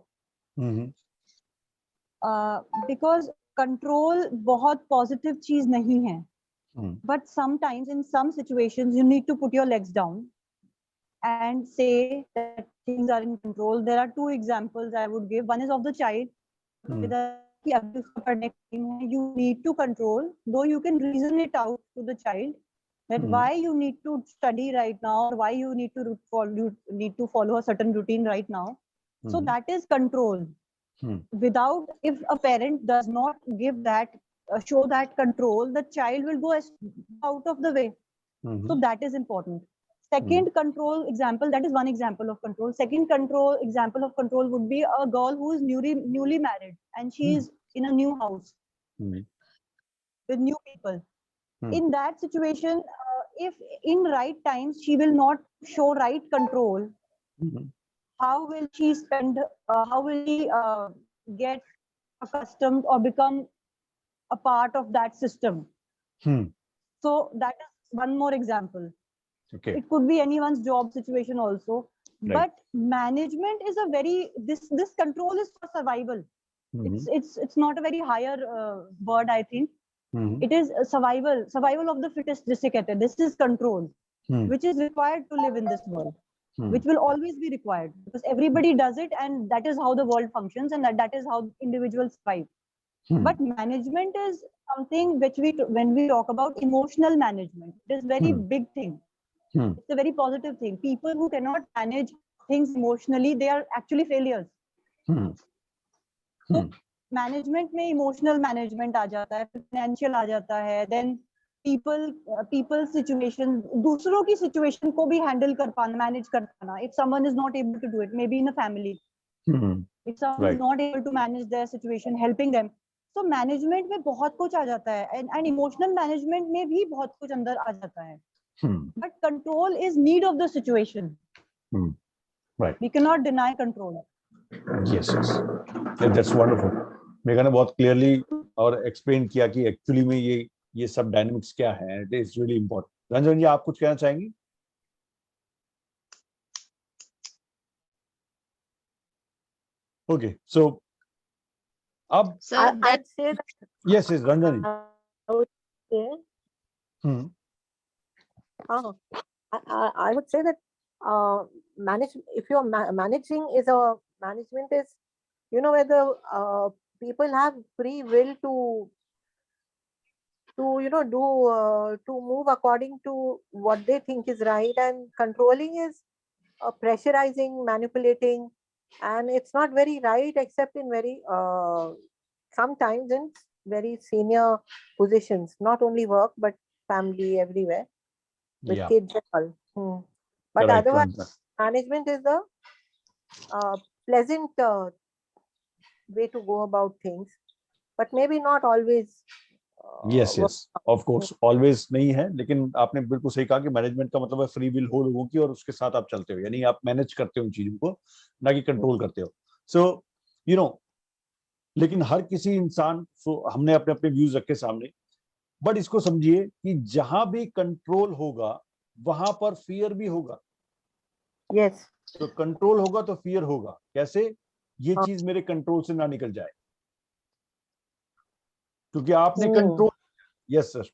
Because control बहुत positive चीज नहीं है, but sometimes in some situations you need to put your legs down and say that things are in control. There are two examples I would give. One is of the child. You need to control, though you can reason it out to the child that why you need to study right now, or why you need to follow a certain routine right now. So that is control. Without, if a parent does not give that, show that control, the child will go out of the way. So that is important. Second control example, that is one example of control. Second control example of control would be a girl who is newly married and she is in a new house with new people. In that situation, if in right times she will not show right control, how will she spend, how will she get accustomed or become a part of that system? So that is one more example. Okay. It could be anyone's job situation also. Right. But management is a very, this control is for survival. It's not a very higher word, I think. It is a survival of the fittest. This is control, which is required to live in this world, which will always be required because everybody does it, and that is how the world functions, and that is how individuals thrive. But management is something which when we talk about emotional management, it is very big thing. It's a very positive thing. People who cannot manage things emotionally, they are actually failures. So management में emotional management आ जाता है, financial आ जाता है, then people situation, दूसरों की situation को भी handle कर पाना, manage कर पाना. If someone is not able to do it, maybe in a family, if someone is not able to manage their situation, helping them. So management में बहुत कुछ आ जाता है, and emotional management में भी बहुत कुछ अंदर आ जाता है. But control is need of the situation. Right. We cannot deny control. Yes. That's wonderful. Megha ने बहुत क्लियरली और एक्सप्लेन किया कि एक्चुअली में ये सब डायनामिक्स क्या है. It is really important. Ranjan ji, आप कुछ कहना चाहेंगी? Okay, so अब I'd say that, yes, Ranjan ji. I would say, I would say that if you're managing management is, where the people have free will to move according to what they think is right, and controlling is pressurizing, manipulating, and it's not very right except in very sometimes in very senior positions, not only work but family, everywhere, with kids and all. But Correct, otherwise, management is the pleasant way to go about things, but maybe not always. Yes, of course, always नहीं है, लेकिन आपने बिल्कुल सही कहा कि मैनेजमेंट का मतलब है फ्री विल हो लोगों की और उसके साथ आप चलते हो, यानी आप मैनेज करते हो उन चीजों को, ना कि कंट्रोल करते हो. सो लेकिन हर किसी इंसान, हमने अपने अपने व्यूज रखे सामने, बट इसको समझिए कि जहां भी कंट्रोल होगा वहां पर फियर भी होगा. यस. तो कंट्रोल होगा तो फियर होगा. कैसे? ये चीज मेरे कंट्रोल से ना निकल जाए, क्योंकि आपने control. Yes sir.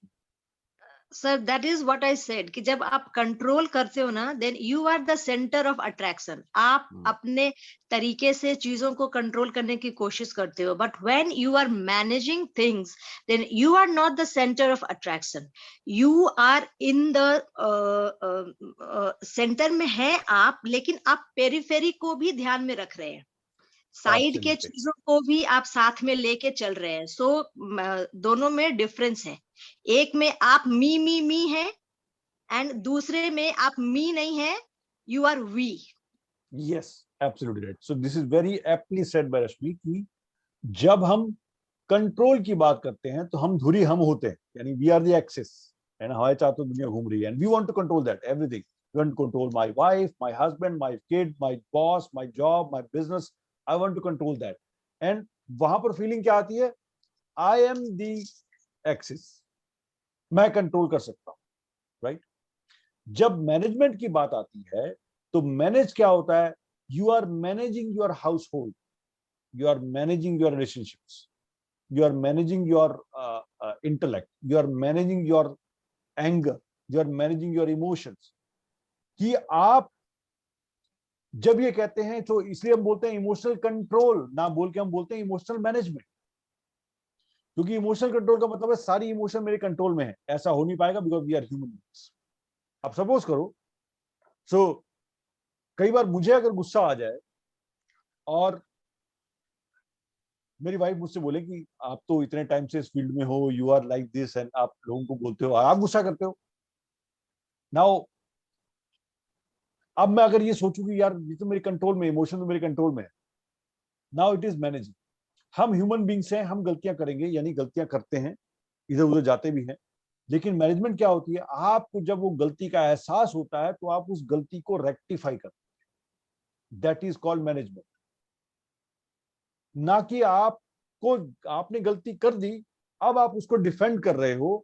Sir that is what I said कि जब आप कंट्रोल करते हो ना, then you are the centre of attraction. आप अपने तरीके से चीजों को कंट्रोल करने की कोशिश करते हो, but when you are managing things, then you are not the centre of attraction, you are in the centre में है आप, लेकिन आप पेरीफेरी को भी ध्यान में रख रहे हैं, साइड के Absolutely. चीजों को भी आप साथ में लेके चल रहे हैं। सो दोनों में डिफरेंस है, एक में आप मी है एंड दूसरे में आप मी नहीं है, you are we. Yes, absolutely right. So this is very aptly said by Rashmi कि जब हम कंट्रोल की बात करते हैं तो हम धुरी हम होते हैं, यानी वी आर द एक्सिस, है ना, हमारे चारों दुनिया घूम रही है, and we want to control that everything. We want to control my wife, my husband, my kid, my boss, my job, my business, I want to control that. And वहां पर फीलिंग क्या आती है, आई एम द एक्सिस, मैं कंट्रोल कर सकता हूं, राइट। जब मैनेजमेंट की बात आती है तो मैनेज क्या होता है, you are managing your household, you are managing your relationships, you are managing your intellect, you are managing your anger, you are managing your emotions। कि आप जब ये कहते हैं तो इसलिए हम बोलते हैं इमोशनल कंट्रोल, ना बोल के हम बोलते हैं इमोशनल मैनेजमेंट, क्योंकि इमोशनल कंट्रोल का मतलब है सारी इमोशन मेरे कंट्रोल में है। ऐसा हो नहीं पाएगा because we are human beings. आप सपोज करो, कई बार मुझे अगर गुस्सा आ जाए और मेरी वाइफ मुझसे बोले कि आप तो इतने टाइम से इस फील्ड में हो, you are like this, and आप लोगों को बोलते हो, आप गुस्सा करते हो। नाउ अब मैं अगर ये सोचूं कि यार ये तो मेरे कंट्रोल में, इमोशन तो मेरे कंट्रोल में है, नाउ इट इज मैनेजिंग। हम ह्यूमन बींग्स हैं, हम गलतियां करेंगे, यानी गलतियां करते हैं, इधर उधर जाते भी हैं, लेकिन मैनेजमेंट क्या होती है, आपको जब वो गलती का एहसास होता है तो आप उस गलती को रेक्टिफाई करते हैं, दैट इज कॉल्ड मैनेजमेंट। ना कि आपको, आपने गलती कर दी, अब आप उसको डिफेंड कर रहे हो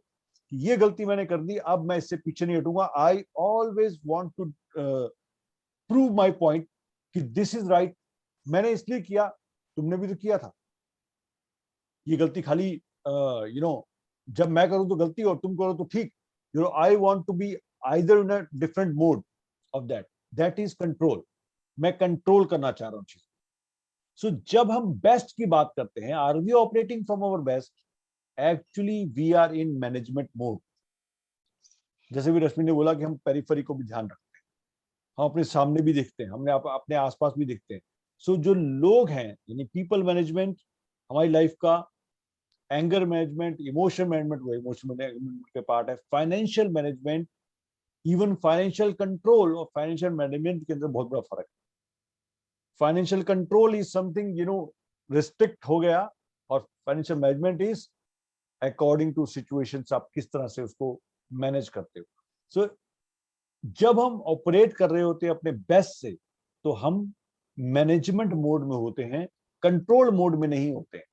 कि ये गलती मैंने कर दी, अब मैं इससे पीछे नहीं हटूंगा, I always want to prove my point कि दिस इज राइट, मैंने इसलिए किया, तुमने भी तो किया था। ये गलती खाली जब मैं करूं तो गलती और तुम करो तो ठीक, I want to be either in a different mode of that is control. मैं कंट्रोल करना चाह रहा हूं चीज। सो जब हम बेस्ट की बात करते हैं, are we operating from our best, actually we are in management mode. जैसे भी रश्मि ने बोला कि हम पेरिफेरी को भी ध्यान रखते हैं, हम अपने सामने भी देखते हैं, हमने अपने आसपास भी देखते हैं। सो जो लोग हैं, यानी पीपल मैनेजमेंट हमारी लाइफ का, एंगर मैनेजमेंट, इमोशन मैनेजमेंट वो इमोशन मैनेजमेंट के पार्ट है, financial management, even financial control और फाइनेंशियल मैनेजमेंट के अंदर बहुत बड़ा फर्क है। Financial control is something restrict हो गया, और financial management is according to situations, आप किस तरह से उसको मैनेज करते हो। सो जब हम ऑपरेट कर रहे होते हैं अपने बेस्ट से, तो हम मैनेजमेंट मोड में होते हैं, कंट्रोल मोड में नहीं होते हैं।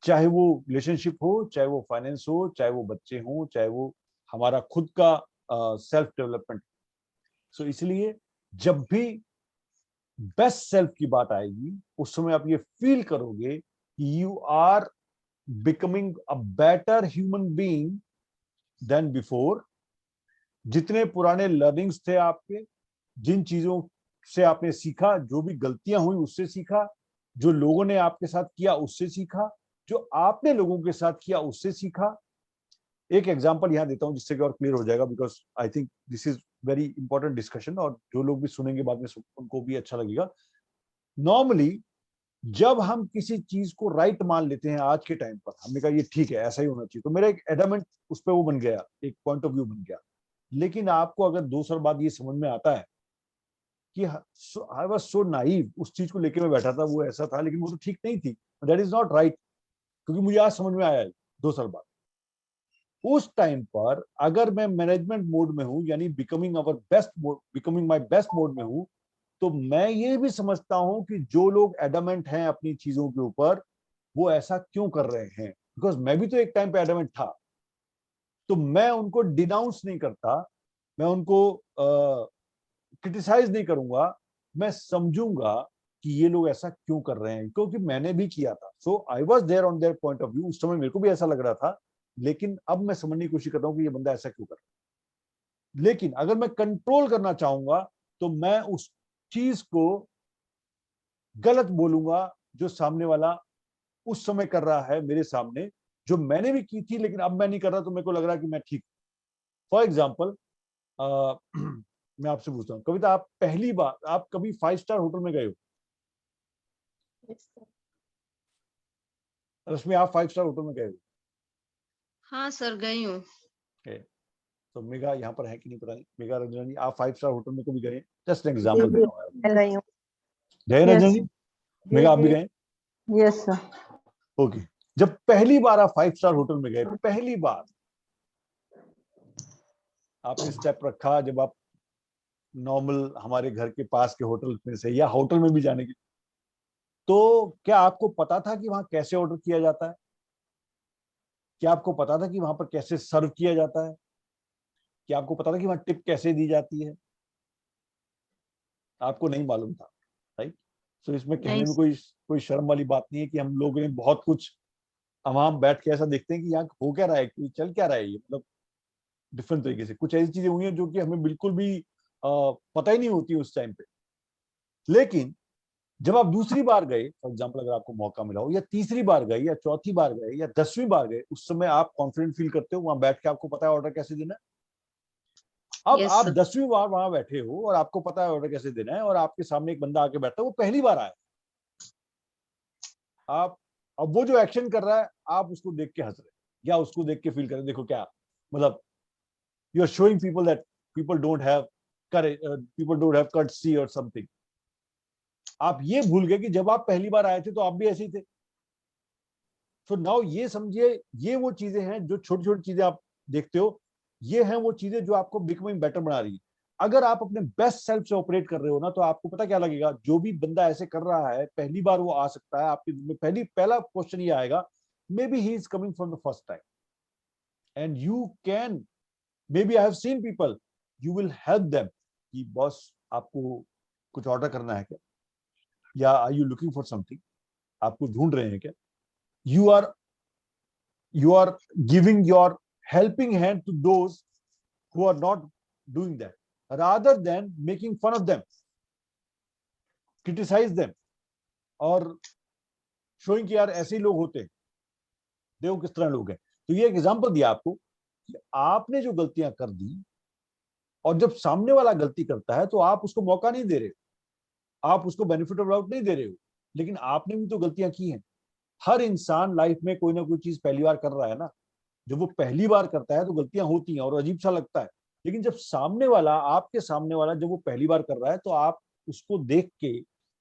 चाहे वो रिलेशनशिप हो, चाहे वो फाइनेंस हो, चाहे वो बच्चे हो, चाहे वो हमारा खुद का सेल्फ डेवलपमेंट। सो इसलिए जब भी बेस्ट सेल्फ की बात आएगी, उस समय आप ये फील करोगे कि you are becoming a better human being than before. जितने पुराने लर्निंग्स थे आपके, जिन चीजों से आपने सीखा, जो भी गलतियां हुई उससे सीखा, जो लोगों ने आपके साथ किया उससे सीखा, जो आपने लोगों के साथ किया उससे सीखा। एक एग्जांपल यहां देता हूं जिससे कि और क्लियर हो जाएगा, because I think this is very important discussion, और जो लोग भी सुनेंगे बाद में उनको भी अच्छा लगेगा। नॉर्मली जब हम किसी चीज को राइट मान लेते हैं, आज के टाइम पर हमने कहा ये ठीक है, ऐसा ही होना चाहिए, तो मेरा एक एडामेंट उस पर वो बन गया, एक पॉइंट ऑफ व्यू बन गया। लेकिन आपको अगर 2 साल बाद ये समझ में आता है कि आई वाज सो नाइव, उस चीज को लेके मैं बैठा था, वो ऐसा था, लेकिन वो तो ठीक नहीं थी, दैट इज नॉट राइट, क्योंकि मुझे आज समझ में आया है 2 साल बाद। उस टाइम पर अगर मैं मैनेजमेंट मोड में हूं, यानी becoming our best mode, becoming my best mode में हूं, तो मैं ये भी समझता हूं कि जो लोग एडमेंट हैं अपनी चीजों के ऊपर, वो ऐसा क्यों कर रहे हैं, बिकॉज मैं भी तो एक टाइम पे एडमेंट था। तो मैं उनको डिनाउंस नहीं करता, मैं उनको क्रिटिसाइज नहीं करूंगा, मैं समझूंगा कि ये लोग ऐसा क्यों कर रहे हैं, क्योंकि मैंने भी किया था। So I was there on their point of view. उस समय मेरे को भी ऐसा लग रहा था, लेकिन अब मैं समझने की कोशिश कर रहा हूँ कि ये बंदा ऐसा क्यों कर रहा है। लेकिन अगर मैं कंट्रोल करना चाहूंगा तो मैं उस चीज को गलत बोलूंगा जो सामने वाला उस समय कर रहा है मेरे सामने, जो मैंने भी की थी लेकिन अब मैं नहीं कर रहा, तो मेरे को लग रहा है कि मैं ठीक। फॉर एग्जाम्पल मैं आपसे पूछता हूँ, कविता, आप पहली बार आप कभी 5 स्टार होटल में गए हो? रश्मि, आप 5 स्टार होटल में गए हो? हाँ सर, गई हूँ। तो मेगा यहाँ पर है कि नहीं पता नहीं। मेगा, रंजना जी, आप 5 स्टार होटल में कभी गए? जस्ट जी एग्जाम्पल दे जी, रहा हूँ। मैं गई हूँ। गए रंजना जी? जी मेगा, आप भी जी, गए? Yes sir. ओके। जब पहली बार आप 5 स्टार होटल में गए, पहली बार आपने स्टेप रखा, जब आप नॉर्मल हमारे घर के पास के होटल में से या होटल में भी जाने की, तो क्या आपको पता था कि वहां कैसे ऑर्डर किया जाता है? क्या आपको पता था कि वहां पर कैसे सर्व किया जाता है? क्या आपको पता था कि वहां टिप कैसे दी जाती है? आपको नहीं मालूम था, राइट? तो इसमें कहने नहीं में कोई शर्म वाली बात नहीं है कि हम लोगों ने बहुत कुछ, हम वहां बैठ के ऐसा देखते हैं कि यहाँ हो क्या रहा है, कि चल क्या रहा है, ये मतलब डिफरेंट तरीके से कुछ ऐसी चीजें हुई हैं जो कि हमें बिल्कुल भी पता ही नहीं होती उस टाइम पे। लेकिन जब आप दूसरी बार गए, फॉर एग्जाम्पल अगर आपको मौका मिला हो, या तीसरी बार गए, या चौथी बार गए, या 10वीं बार गए, उस समय आप कॉन्फिडेंट फील करते हो वहां बैठ के, आपको पता है ऑर्डर कैसे देना है। अब यस आप सर। 10वीं बार वहां बैठे हो और आपको पता है ऑर्डर कैसे देना है, और आपके सामने एक बंदा आके बैठा है, वो पहली बार आया। आप, अब वो जो एक्शन कर रहा है, आप उसको देख के हंस रहे, या उसको देख के फील कर रहे, देखो क्या मतलब, you are showing people that people don't have courage, people don't have courtesy or something। आप ये भूल गए कि जब आप पहली बार आए थे तो आप भी ऐसे ही थे। तो नाउ ये समझिए, ये वो चीजें हैं जो छोटी छोटी चीजें आप देखते हो, ये हैं वो चीजें जो आपको बिकमिंग बेटर बना रही है। अगर आप अपने बेस्ट सेल्फ से ऑपरेट कर रहे हो ना, तो आपको पता क्या लगेगा, जो भी बंदा ऐसे कर रहा है पहली बार वो आ सकता है आपके में, पहला क्वेश्चन ये आएगा, maybe he is coming from the first time, and you can, maybe I have seen people, you will help them कि बॉस आपको कुछ ऑर्डर करना है क्या, या are you looking for something, आप कुछ ढूंढ रहे हैं क्या, you are you are giving your helping hand to those who are not doing that, rather than making fun of them, criticize them, और showing कि यार ऐसे ही लोग होते हैं, देखो किस तरह लोग हैं। तो ये एक एग्जांपल दिया आपको कि आपने जो गलतियां कर दी, और जब सामने वाला गलती करता है तो आप उसको मौका नहीं दे रहे, आप उसको बेनिफिट ऑफ डाउट नहीं दे रहे हो, लेकिन आपने भी तो गलतियां की हैं। हर इंसान लाइफ में कोई ना कोई चीज पहली बार कर रहा है ना, जब वो पहली बार करता है तो गलतियां होती हैं और अजीब सा लगता है। लेकिन जब सामने वाला, आपके सामने वाला जब वो पहली बार कर रहा है, तो आप उसको देख के,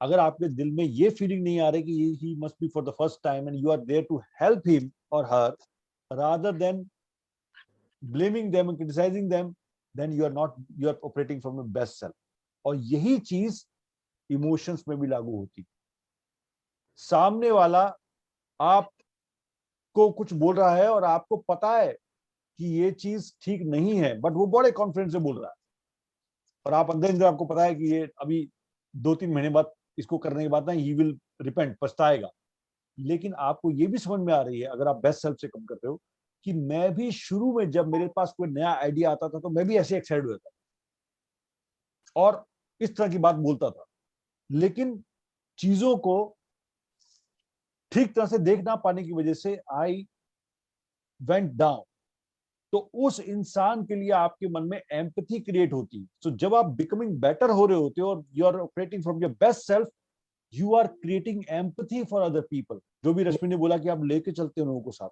अगर आपके दिल में ये फीलिंग नहीं आ रही कि he must be for the first time, and you are there to help him और her, rather than blaming them and criticizing them, then you are operating from your best self। और यही चीज इमोशंस में भी लागू होती। सामने वाला आप को कुछ बोल रहा है और आपको पता है कि ये चीज ठीक नहीं है, बट वो बड़े कॉन्फिडेंस से बोल रहा है, और आप अंदर अंदर आपको पता है कि ये अभी 2-3 महीने बाद इसको करने के बाद ना ही विल रिपेंट, पछताएगा। लेकिन आपको ये भी समझ में आ रही है, अगर आप बेस्ट सेल्फ से कम कर रहे हो, कि मैं भी शुरू में जब मेरे पास कोई नया आइडिया आता था तो मैं भी ऐसे एक्साइटेड होता था और इस तरह की बात बोलता था, लेकिन चीजों को ठीक तरह से देख ना पाने की वजह से आई वेंट डाउन। तो उस इंसान के लिए आपके मन में एम्पैथी क्रिएट होती है। सो जब आप बिकमिंग बेटर हो रहे होते हो और you are operating from your best self, you are creating empathy for other people. जो भी रश्मि ने बोला कि आप लेके चलते हो लोगों को साथ,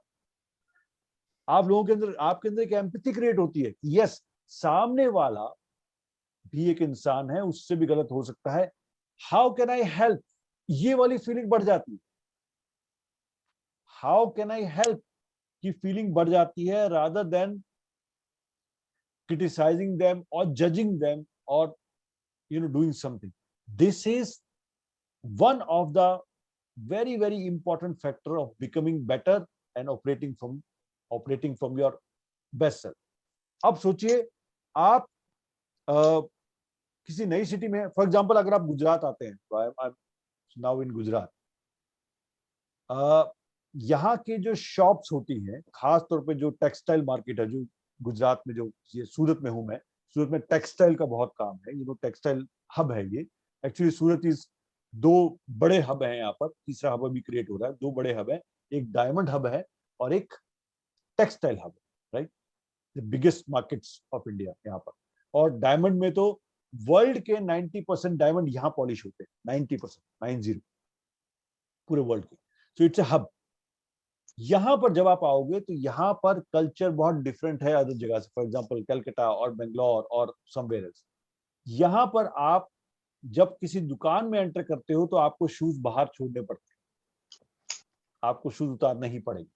आप लोगों के अंदर, आपके अंदर एक एम्पैथी क्रिएट होती है कि यस, सामने वाला भी एक इंसान है, उससे भी गलत हो सकता है, हाउ कैन आई हेल्प, ये वाली फीलिंग बढ़ जाती है। हाउ कैन आई हेल्प की फीलिंग बढ़ जाती है, rather than criticizing them or judging them or doing something। This is one of the very important factor of becoming better and operating from your best self। अब सोचिए, आप किसी नई सिटी में, फॉर एग्जांपल अगर आप गुजरात आते हैं, तो I am now in Gujarat, यहाँ के जो शॉप्स होती हैं, खास तौर पे जो टेक्सटाइल मार्केट है, जो गुजरात में, जो ये सूरत में हूँ मैं, सूरत में टेक्सटाइल का बहुत काम है, टेक्सटाइल हब है ये। एक्चुअली सूरत इज 2 बड़े हब हैं यहाँ पर, तीसरा हब भी क्रिएट हो रहा है। 2 बड़े हब है, एक डायमंड हब है और एक textile hub, right, the biggest markets of India यहाँ पर। और डायमंड में तो वर्ल्ड के 90% डायमंड यहाँ पॉलिश होते हैं, 90%, 90 पूरे वर्ल्ड के। So it's a hub. यहाँ पर जब आप आओगे तो यहाँ पर कल्चर बहुत डिफरेंट है अदर जगह से, फॉर एग्जांपल कलकत्ता और बेंगलोर और समवेयर एल्स। यहाँ पर आप जब किसी दुकान में एंटर करते हो तो आपको शूज बाहर छोड़ने पड़ते हैं, आपको शूज उतारना ही पड़ेगा।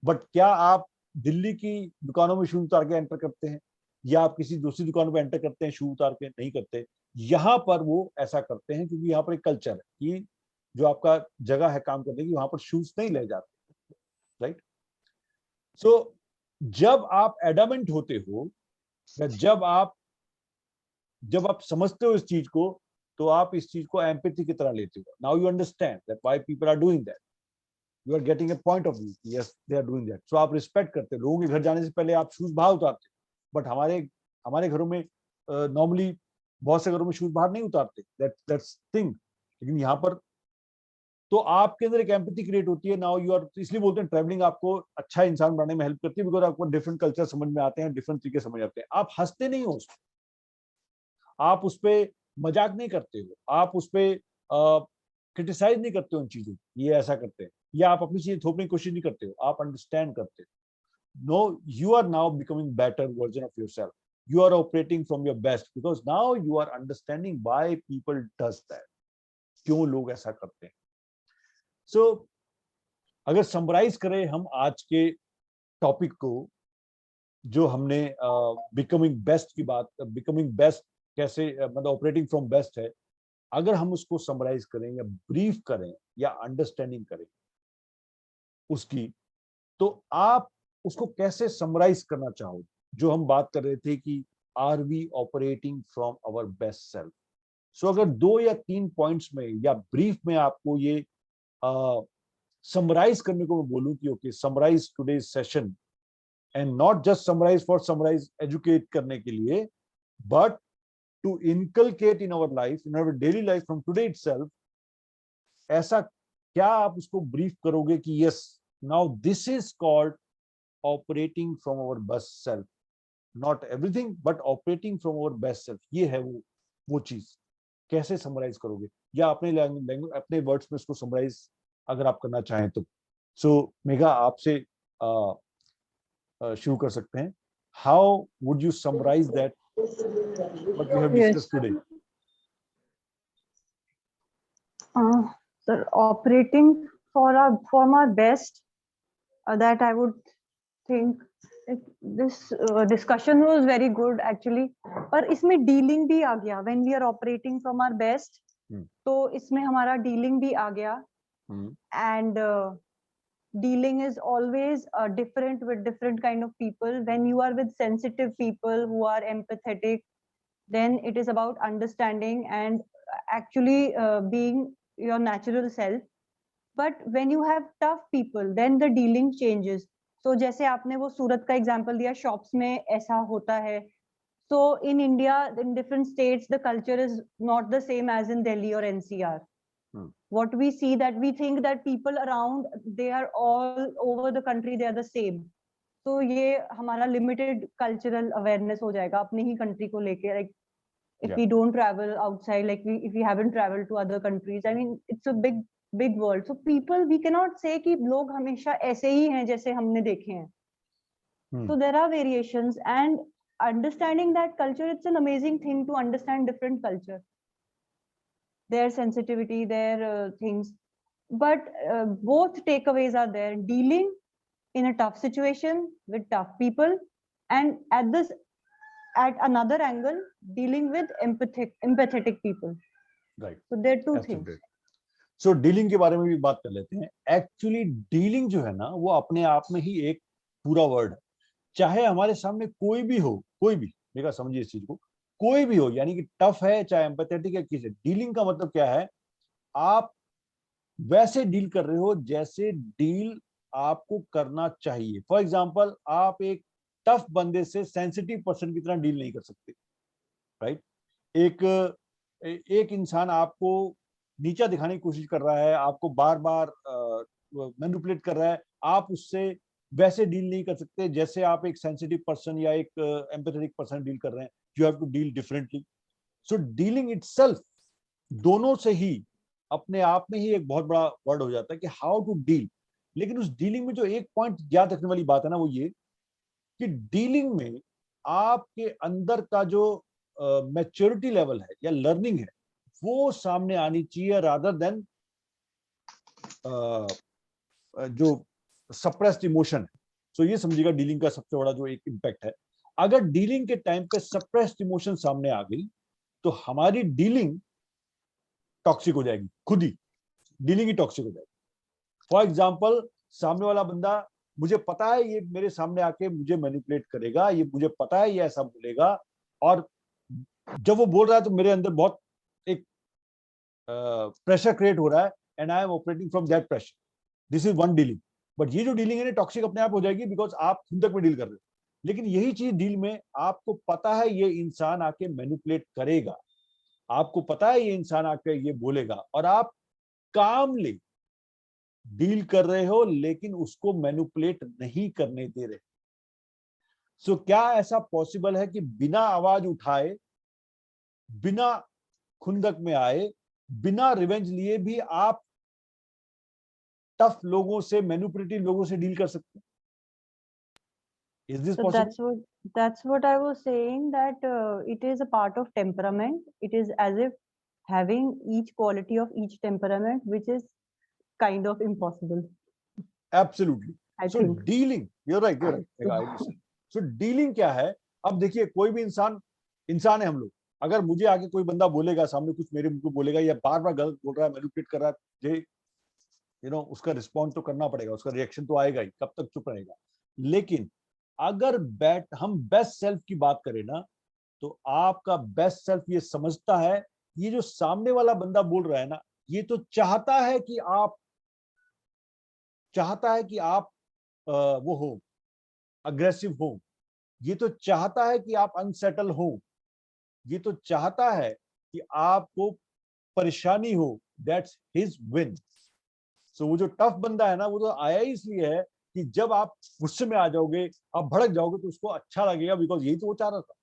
बट क्या आप दिल्ली की दुकानों में शूज उतार के एंटर करते हैं, या आप किसी दूसरी दुकान पे एंटर करते हैं शूज उतार के? नहीं करते। यहाँ पर वो ऐसा करते हैं क्योंकि यहाँ पर एक कल्चर है कि जो आपका जगह है काम करने की, वहां पर शूज नहीं ले जाते, राइट। सो जब आप एडामेंट होते हो, या जब आप समझते हो इस चीज को, तो आप इस चीज को एम्पैथी की तरह लेते हो। Now you understand that why people are doing that, you are getting a point of view, yes they are doing that. So आप रिस्पेक्ट करते हो। लोगों के घर जाने से पहले आप शूज बाहर उतारते हो, बट हमारे घरों में नॉर्मली बहुत से घरों में शूज बाहर नहीं उतारते, दैट्स थिंग। लेकिन यहाँ पर तो आपके अंदर एक एम्पैथी क्रिएट होती है। नाउ यू आर, इसलिए बोलते हैं ट्रैवलिंग आपको अच्छा इंसान बनने में हेल्प करती है, बिकॉज आपको डिफरेंट कल्चर समझ में आते हैं, डिफरेंट तरीके समझ आते हैं। आप हंसते नहीं हो उस पर, आप उस पर मजाक नहीं करते हो, आप उस पर क्रिटिसाइज नहीं करते हो उन चीजों, ये ऐसा करते हैं, या आप अपनी चीजें थोपने की कोशिश नहीं करते हो, आप अंडरस्टैंड करते हो। No, you are now becoming better version of yourself, you are operating from your best because now you are understanding why people does that, क्यों लोग ऐसा करते हैं। So अगर समराइज करें हम आज के टॉपिक को, जो हमने बिकमिंग बेस्ट की बात, बिकमिंग बेस्ट कैसे, मतलब ऑपरेटिंग फ्रॉम बेस्ट है, अगर हम उसको समराइज करें या ब्रीफ करें या अंडरस्टैंडिंग करें उसकी, तो आप उसको कैसे समराइज करना चाहोगे? जो हम बात कर रहे थे कि are we operating from our best self. So अगर 2 या 3 पॉइंट्स में या ब्रीफ में आपको ये समराइज करने को मैं बोलूं कि okay, summarise today's session, and not just summarise for summarise educate करने के लिए, but to inculcate in our life, in our daily life from today itself, ऐसा क्या आप उसको ब्रीफ करोगे कि yes, now this is called operating from our best self, not everything but operating from our best self. ये है वो चीज, कैसे समराइज करोगे? या अपने लैंग्वेज, अपने वर्ड्स में उसको समराइज अगर आप करना चाहें तो। सो मेघा, आपसे शुरू कर सकते हैं। How would you summarise that what we have discussed today? Sir, operating from our best, that I would think this discussion was very good actually, पर इसमें dealing भी आ गया। when we are operating from our best, तो इसमें हमारा dealing भी आ गया, and dealing is always different with different kind of people. When you are with sensitive people who are empathetic, then it is about understanding and actually being your natural self. But when you have tough people, then the dealing changes. So जैसे आपने वो सूरत का एग्जांपल दिया, शॉप्स में ऐसा होता है। So in India, in different states, the culture is not the same as in Delhi or NCR. What we see, that we think that people around, they are all over the country, they are the same. So ये हमारा limited cultural awareness हो जाएगा अपनी ही country को लेके, like if we don't travel outside, like if we haven't traveled to other countries, I mean it's a big world. So people, we cannot say कि लोग हमेशा ऐसे ही हैं जैसे हमने देखे हैं. So there are variations, and understanding that culture, it's an amazing thing to understand different culture, their sensitivity, their things. But both takeaways are there: dealing in a tough situation with tough people, and at another angle, dealing with empathetic people. Right. So there are two Absolutely. things. So dealing के बारे में भी बात कर लेते हैं। एक्चुअली डीलिंग जो है ना, वो अपने आप में ही एक पूरा वर्ड है। चाहे हमारे सामने कोई भी हो, कोई भी, देखा समझिए इस चीज को, कोई भी हो, यानी कि टफ है चाहे एम्पैथेटिक है, किसी, डीलिंग का मतलब क्या है? आप वैसे डील कर रहे हो जैसे डील आपको करना चाहिए। फॉर एग्जाम्पल, आप एक टफ बंदे से सेंसिटिव पर्सन की तरह डील नहीं कर सकते, राइट? एक इंसान आपको नीचा दिखाने की कोशिश कर रहा है, आपको बार बार मैनिपुलेट कर रहा है, आप उससे वैसे डील नहीं कर सकते जैसे आप एक सेंसिटिव पर्सन या एक एम्पैथेटिक पर्सन डील कर रहे हैं। You have to deal differently. So dealing itself दोनों से ही अपने आप में ही एक बहुत बड़ा वर्ड हो जाता है कि हाउ टू डील। लेकिन उस डीलिंग में जो एक पॉइंट याद रखने वाली बात है ना, वो ये कि डीलिंग में आपके अंदर का जो मैच्योरिटी लेवल है या लर्निंग है वो सामने आनी चाहिए, रादर देन जो सप्रेस्ड इमोशन है। सो ये समझिएगा डीलिंग का सबसे बड़ा जो एक इम्पैक्ट है। अगर डीलिंग के टाइम पे सप्रेस्ड इमोशन सामने आ गई तो हमारी डीलिंग टॉक्सिक हो जाएगी, खुद ही डीलिंग ही टॉक्सिक हो जाएगी। फॉर एग्जाम्पल, सामने वाला बंदा, मुझे पता है ये मेरे सामने आके मुझे मैनिपुलेट करेगा, ये मुझे पता है ये ऐसा बोलेगा, और जब वो बोल रहा है तो मेरे अंदर बहुत एक प्रेशर क्रिएट हो रहा है and I am operating from that pressure. This is one dealing. But ये जो डीलिंग है ना टॉक्सिक अपने आप हो जाएगी, बिकॉज आप खुद तक में डील कर रहे हो। लेकिन यही चीज डील में आपको पता है ये इंसान आके मैनिपुलेट करेगा, आपको पता है ये इंसान आके ये बोलेगा, और आप कामली डील कर रहे हो लेकिन उसको मैनिपुलेट नहीं करने दे रहे। सो क्या ऐसा पॉसिबल है कि बिना आवाज उठाए, बिना खुंदक में आए, बिना रिवेंज लिए भी आप टफ लोगों से, मैनिपुलेटिव लोगों से डील कर सकते हैं? Is this So possible? that's what I was saying, that it is a part of temperament. It is as if having each quality of each temperament, which is kind of impossible. Absolutely. I So think. dealing, you're right. I understand. So dealing क्या है? अब देखिए, कोई भी इंसान है हम लोग। अगर मुझे आके कोई बंदा बोलेगा, सामने कुछ मेरे मुंह पे बोलेगा या बार बार गलत बोल रहा है, मैनिपुलेट कर रहा है, उसका रिस्पॉन्ड तो करना पड़ेगा, उसका रिएक्शन तो आएगा ही, कब तक चुप रहेगा? लेकिन अगर हम बेस्ट सेल्फ की बात करें ना, तो आपका बेस्ट सेल्फ ये समझता है, ये जो सामने वाला बंदा बोल रहा है ना, ये तो चाहता है कि आप वो हो, अग्रेसिव हो, ये तो चाहता है कि आप अनसेटल हो, ये तो चाहता है कि आपको परेशानी हो। That's his win. सो वो जो टफ बंदा है ना, वो तो आया ही इसलिए है कि जब आप गुस्से में आ जाओगे, आप भड़क जाओगे, तो उसको अच्छा लगेगा, बिकॉज यही तो वो चाह रहा था।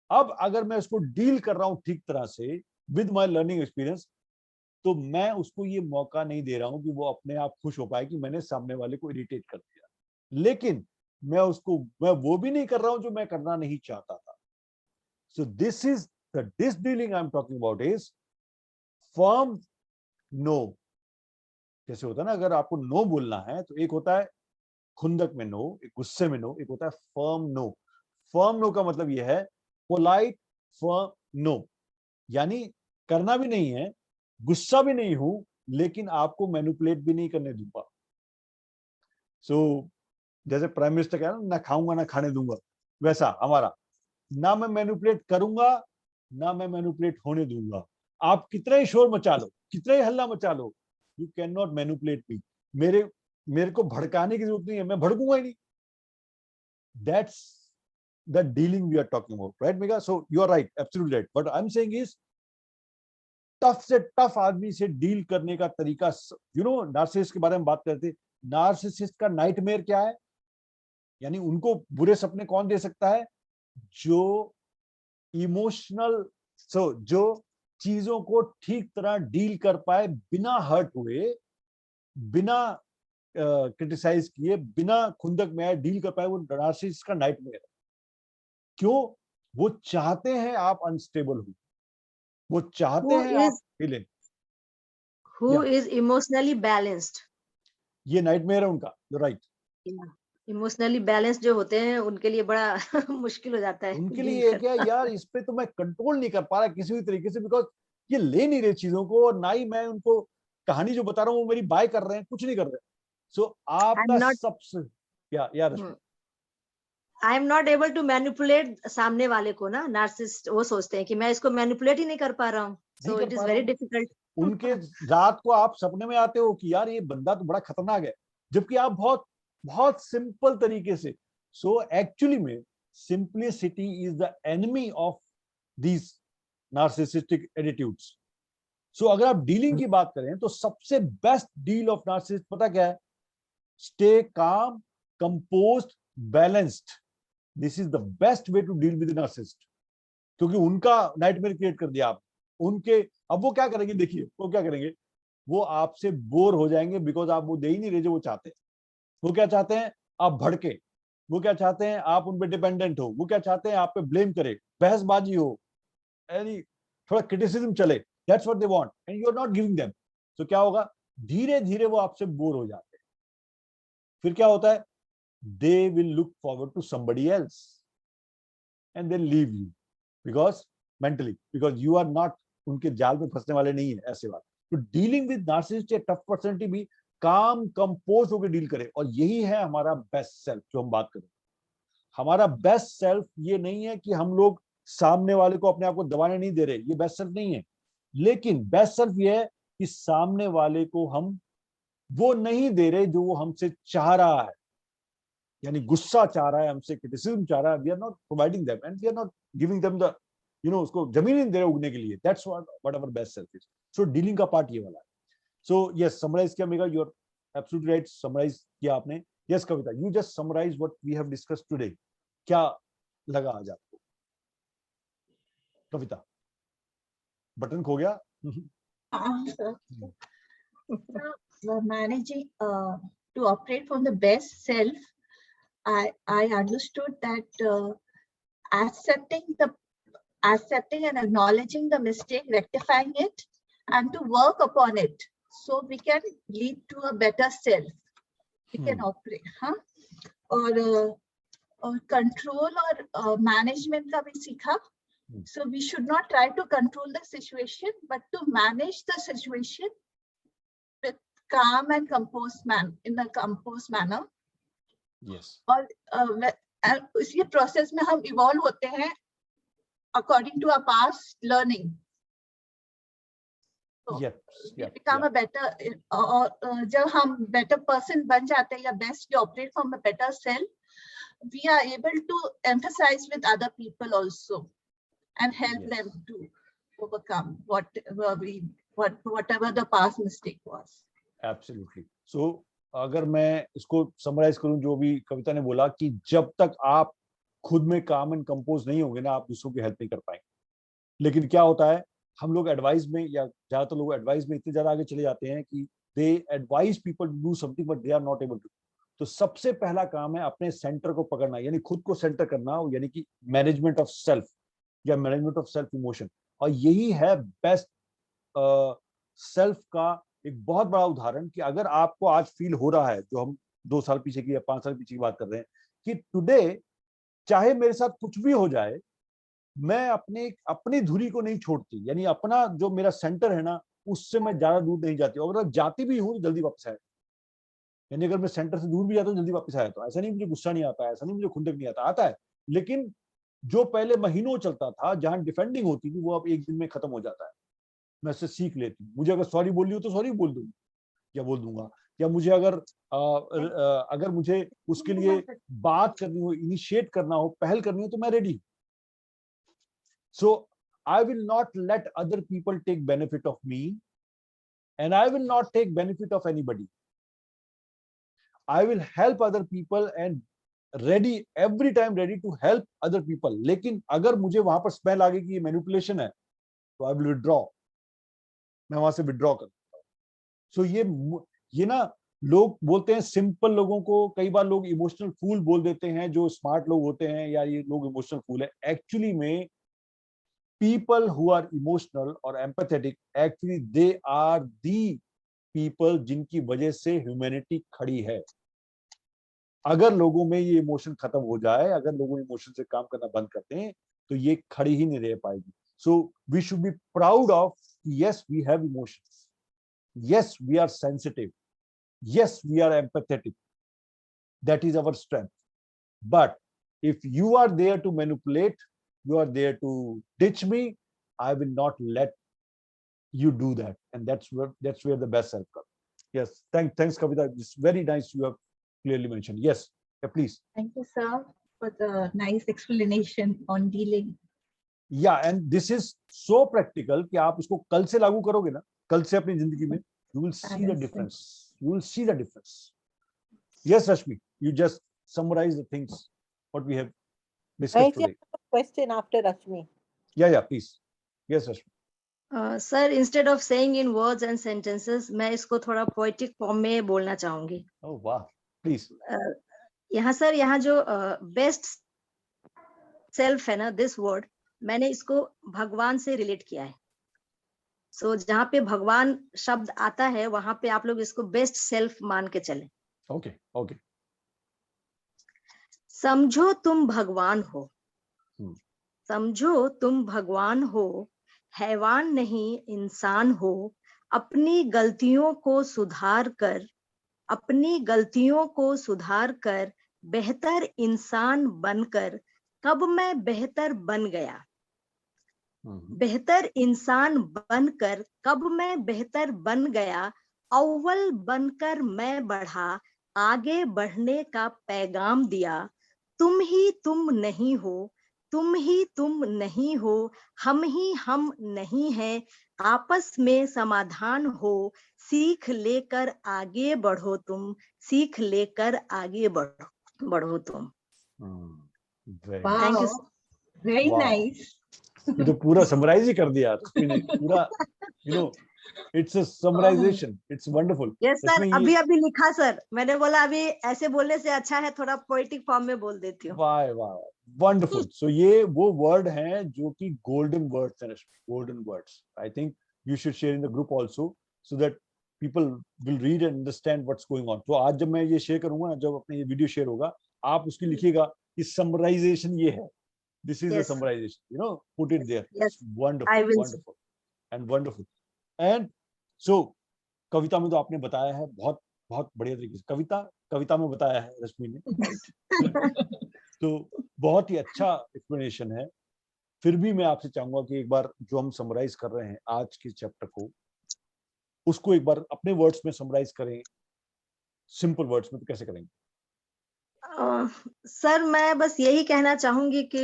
अब अगर मैं उसको डील कर रहा हूं ठीक तरह से विद माय लर्निंग एक्सपीरियंस, तो मैं उसको ये मौका नहीं दे रहा हूं कि वो अपने आप खुश हो पाए कि मैंने सामने वाले को इरिटेट कर दिया। लेकिन मैं वो भी नहीं कर रहा हूं जो मैं करना नहीं चाहता था। So this is the this dealing I am talking about is firm no. जैसे होता है ना, अगर आपको नो बोलना है तो एक होता है खुंदक में नो, एक गुस्से में नो, एक होता है फर्म नो। फर्म नो का मतलब यह है पोलाइट फर्म नो, यानी करना भी नहीं है, गुस्सा भी नहीं हूं, लेकिन आपको मैनिपुलेट भी नहीं करने दूंगा। सो जैसे प्राइम मिनिस्टर कह रहा है ना खाऊंगा ना खाने दूंगा, वैसा हमारा, ना मैं मैनिपुलेट करूंगा ना मैं मैनिपुलेट होने दूंगा। आप कितना ही शोर मचा लो, कितना ही हल्ला मचा लो, यू कैन नॉट मैनिपुलेट मी। मेरे को भड़काने की जरूरत नहीं है, मैं भड़कूंगा ही नहीं। That's the dealing we are talking about, right Megha? So you are right, absolutely right. But I am saying is tough से टफ आदमी से डील करने का तरीका, नार्सिसिस्ट के बारे में बात करते, नार्सिसिस्ट का नाइटमेयर क्या है, यानी उनको बुरे सपने कौन दे सकता है? जो इमोशनल, जो चीजों को ठीक तरह डील कर पाए, बिना हर्ट हुए, बिना क्रिटिसाइज किए, बिना खुंदक में आए डील कर पाए, वो नार्सिसिस्ट का नाइटमेयर है। क्यों? वो चाहते हैं आप अनस्टेबल हो, वो चाहते हैं आप feeling. Who is emotionally balanced? ये नाइटमेयर है उनका, यू राइट। इमोशनली बैलेंस जो होते हैं उनके लिए बड़ा मुश्किल हो जाता है उनके डील लिए क्या करना। यार, इस पे तो मैं कंट्रोल नहीं कर पा रहा किसी भी तरीके से, बिकॉज ये ले नहीं रहे चीजों को, और ना ही मैं उनको कहानी जो बता रहा हूँ वो मेरी बाय कर रहे हैं, कुछ नहीं कर रहे। सो आपका सबसे I am not able to manipulate सामने वाले को ना, नार्सिसिस्ट वो सोचते हैं कि मैं इसको मैनिपुलेट ही नहीं कर पा रहा हूँ, so it is very difficult. उनके रात को आप सपने में आते हो कि यार ये बंदा तो बड़ा खतरनाक है, जबकि आप बहुत बहुत सिंपल तरीके से। सो एक्चुअली में simplicity is the enemy of these narcissistic attitudes. So अगर आप डीलिंग की बात करें तो सबसे बेस्ट डील ऑफ नार्सिसिस्ट पता क्या है? Stay calm, composed, balanced. This is the best way to deal with narcissist, क्योंकि उनका नाइटमेयर क्रिएट कर दिया आप उनके। अब वो क्या करेंगे, देखिए वो क्या करेंगे, वो आपसे बोर हो जाएंगे, बिकॉज आप वो दे ही नहीं रहे जो वो चाहते हैं। वो क्या चाहते हैं? आप भड़के। वो क्या चाहते हैं? आप उन पे डिपेंडेंट हो। वो क्या चाहते हैं? आप पे ब्लेम करे, बहसबाजी हो, यानी थोड़ा क्रिटिसिज्म चले। That's what they want and you are not giving them. तो क्या होगा? धीरे धीरे वो आपसे बोर हो जाते हैं। फिर क्या होता है? They will look forward to somebody else and they leave you, because mentally, because you are not उनके जाल में फंसने वाले नहीं है। ऐसे बात। तो डीलिंग विद नार्सिसिस्ट या टफ पर्सनालिटी भी काम कंपोज होकर डील करे, और यही है हमारा बेस्ट सेल्फ जो हम बात करें। हमारा बेस्ट सेल्फ ये नहीं है कि हम लोग सामने वाले को अपने आप को दबाने नहीं दे रहे, ये बेस्ट सेल्फ नहीं है। लेकिन बेस्ट सेल्फ ये है कि सामने वाले को हम वो नहीं दे रहे जो वो हमसे चाह रहा है, यानी गुस्सा चाह रहा है हमसे, क्रिटिसिज्म चाह रहा है, we are not providing them and we are not giving them the उसको जमीन नहीं दे रहे उगने के लिए। That's what our best self is. So dealing का पार्ट ये वाला है। सो यस, समराइज किया Megha, you are absolutely right, summarise किया आपने। Yes Kavita, you just summarise what we have discussed today. क्या लगा आज आपको? कविता, बटन खो गया? Managing to operate from the best self, I understood that accepting and acknowledging the mistake, rectifying it, and to work upon it, so we can lead to a better self. We can operate, और control और management का भी सीखा. So we should not try to control the situation, but to manage the situation with calm and composed in a composed manner. Yes. और इसी process में हम evolve होते हैं according to our past learning. So we become a better, और जब हम better person बन जाते हैं या best we operate from a better self, we are able to emphasize with other people also and help them to overcome whatever the past mistake was. Absolutely. So अगर मैं इसको समराइज करूं जो भी कविता ने बोला, कि जब तक आप खुद में काम एंड कंपोज नहीं होंगे ना, आप दूसरों की हेल्प नहीं कर पाएंगे। लेकिन क्या होता है, हम लोग एडवाइस में, या ज्यादातर लोग एडवाइस में इतने ज्यादा आगे चले जाते हैं कि they advise people to do something but they are not able to. तो सबसे पहला काम है अपने सेंटर को पकड़ना, यानी खुद को सेंटर करना, यानी कि मैनेजमेंट ऑफ सेल्फ या मैनेजमेंट ऑफ सेल्फ इमोशन। और यही है बेस्ट सेल्फ का एक बहुत बड़ा उदाहरण, कि अगर आपको आज फील हो रहा है, जो हम 2 साल पीछे की या 5 साल पीछे की बात कर रहे हैं, कि टुडे चाहे मेरे साथ कुछ भी हो जाए, मैं अपनी धुरी को नहीं छोड़ती, यानी अपना जो मेरा सेंटर है ना, उससे मैं ज्यादा दूर नहीं जाती। अगर जाती भी हूँ तो जल्दी वापस आए, यानी अगर मैं सेंटर से दूर भी जाता हूँ जल्दी वापस आया। तो ऐसा नहीं मुझे गुस्सा नहीं आता है, ऐसा नहीं मुझे खुंदक नहीं आता है, लेकिन जो पहले महीनों चलता था, जहां डिफेंडिंग होती थी, वो अब एक दिन में खत्म हो जाता है। मैं इससे सीख लेती हूँ। मुझे अगर सॉरी बोलनी हो तो सॉरी बोल दूंगी या बोल दूंगा, या मुझे अगर मुझे उसके लिए बात करनी हो, इनिशिएट करना हो, पहल करनी हो, तो मैं ready. So I will not let other people take benefit of me and I will not take benefit of anybody. I will help other people and ready, every time ready to help other people. लेकिन अगर मुझे वहां पर स्मेल आ गई कि ये मैनिपुलेशन है, तो आई विल विड्रॉ, मैं वहां से विड्रॉ कर देता हूं। सो ये ना, लोग बोलते हैं सिंपल लोगों को, कई बार लोग इमोशनल फूल बोल देते हैं, जो स्मार्ट लोग होते हैं, या ये लोग इमोशनल फूल है। एक्चुअली में पीपल हु आर इमोशनल और empathetic, actually they are the people जिनकी वजह से ह्यूमैनिटी खड़ी है। अगर लोगों में ये इमोशन खत्म हो जाए, अगर लोगों इमोशन से काम करना बंद कर दें, तो ये खड़ी ही नहीं रह पाएगी। So we should be proud of, yes we have emotions, yes we are sensitive, yes we are empathetic, that is our strength. But if you are there to manipulate, you are there to ditch me, I will not let you do that, and that's where the best self comes. Yes, thanks Kavita, it's very nice, you have clearly mentioned. Yes, yeah, please. Thank you, sir, for the nice explanation on dealing. Yeah, and this is so practical कि आप इसको कल से लागू करोगे ना, कल से अपनी जिंदगी में, you will see the difference. You will see the difference. Yes, Rashmi, you just summarize the things what we have discussed today. Question after Rashmi. Yeah, please. Yes, Rashmi. Sir, instead of saying in words and sentences, मैं इसको थोड़ा पोएटिक फॉर्म में बोलना चाहूंगी. Oh wow, please. यहाँ सर, यहाँ जो बेस्ट सेल्फ है ना, दिस वर्ड मैंने इसको भगवान से रिलेट किया है. सो जहाँ पे भगवान शब्द आता है वहां पे आप लोग इसको बेस्ट सेल्फ मान के चले. Okay. समझो तुम भगवान हो, समझो तुम भगवान हो, हैवान नहीं इंसान हो, अपनी गलतियों को सुधार कर बेहतर इंसान बनकर कब मैं बेहतर बन गया, बेहतर इंसान बनकर कब मैं बेहतर बन गया, अव्वल बनकर मैं बढ़ा, आगे बढ़ने का पैगाम दिया, तुम ही तुम नहीं हो, तुम ही तुम नहीं हो, हम ही हम नहीं हैं, आपस में समाधान हो, सीख लेकर आगे बढ़ो तुम, सीख लेकर आगे बढ़ो तुम. Wow, very nice. ये तो पूरा समराइज ही कर दिया तुमने, पूरा, you know, it's a summarization. It's wonderful. Yes sir, अभी लिखा सर, मैंने बोला अभी ऐसे बोलने से अच्छा है थोड़ा पोएटिक फॉर्म में बोल देती हूँ. वाह, wonderful. So ये वो वर्ड हैं जो कि golden words हैं, golden words. I think you should share in the group also so that people will read and understand what's going on. तो आज जब मैं ये शेयर करूंगा ना, जब अपने ये वीडियो शेयर होगा, आप उसकी लिखिएगा कि समराइजेशन ये है. This is a summarization. You know, put it there. Yes. It's wonderful, wonderful. And so कविता में तो आपने बताया है बहुत बढ़िया तरीके से. कविता में बताया है रश्मि ने. तो बहुत ही अच्छा एक्सप्लेनेशन है. फिर भी मैं आपसे चाहूंगा कि एक बार जो हम समराइज कर रहे हैं आज के चैप्टर को, उसको एक बार अपने वर्ड्स में समराइज करें. सिंपल वर्ड्स में तो कैसे करेंगे? सर मैं बस यही कहना चाहूंगी कि